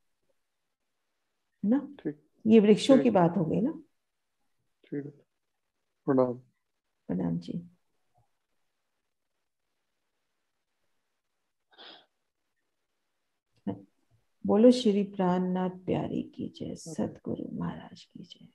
है ना। ठीक। ये वृक्षों की ठीक। बात हो गई ना। ठीक है, प्रणाम। प्रणाम जी। बोलो श्री प्राणनाथ प्यारी की जय, सतगुरु महाराज की जय।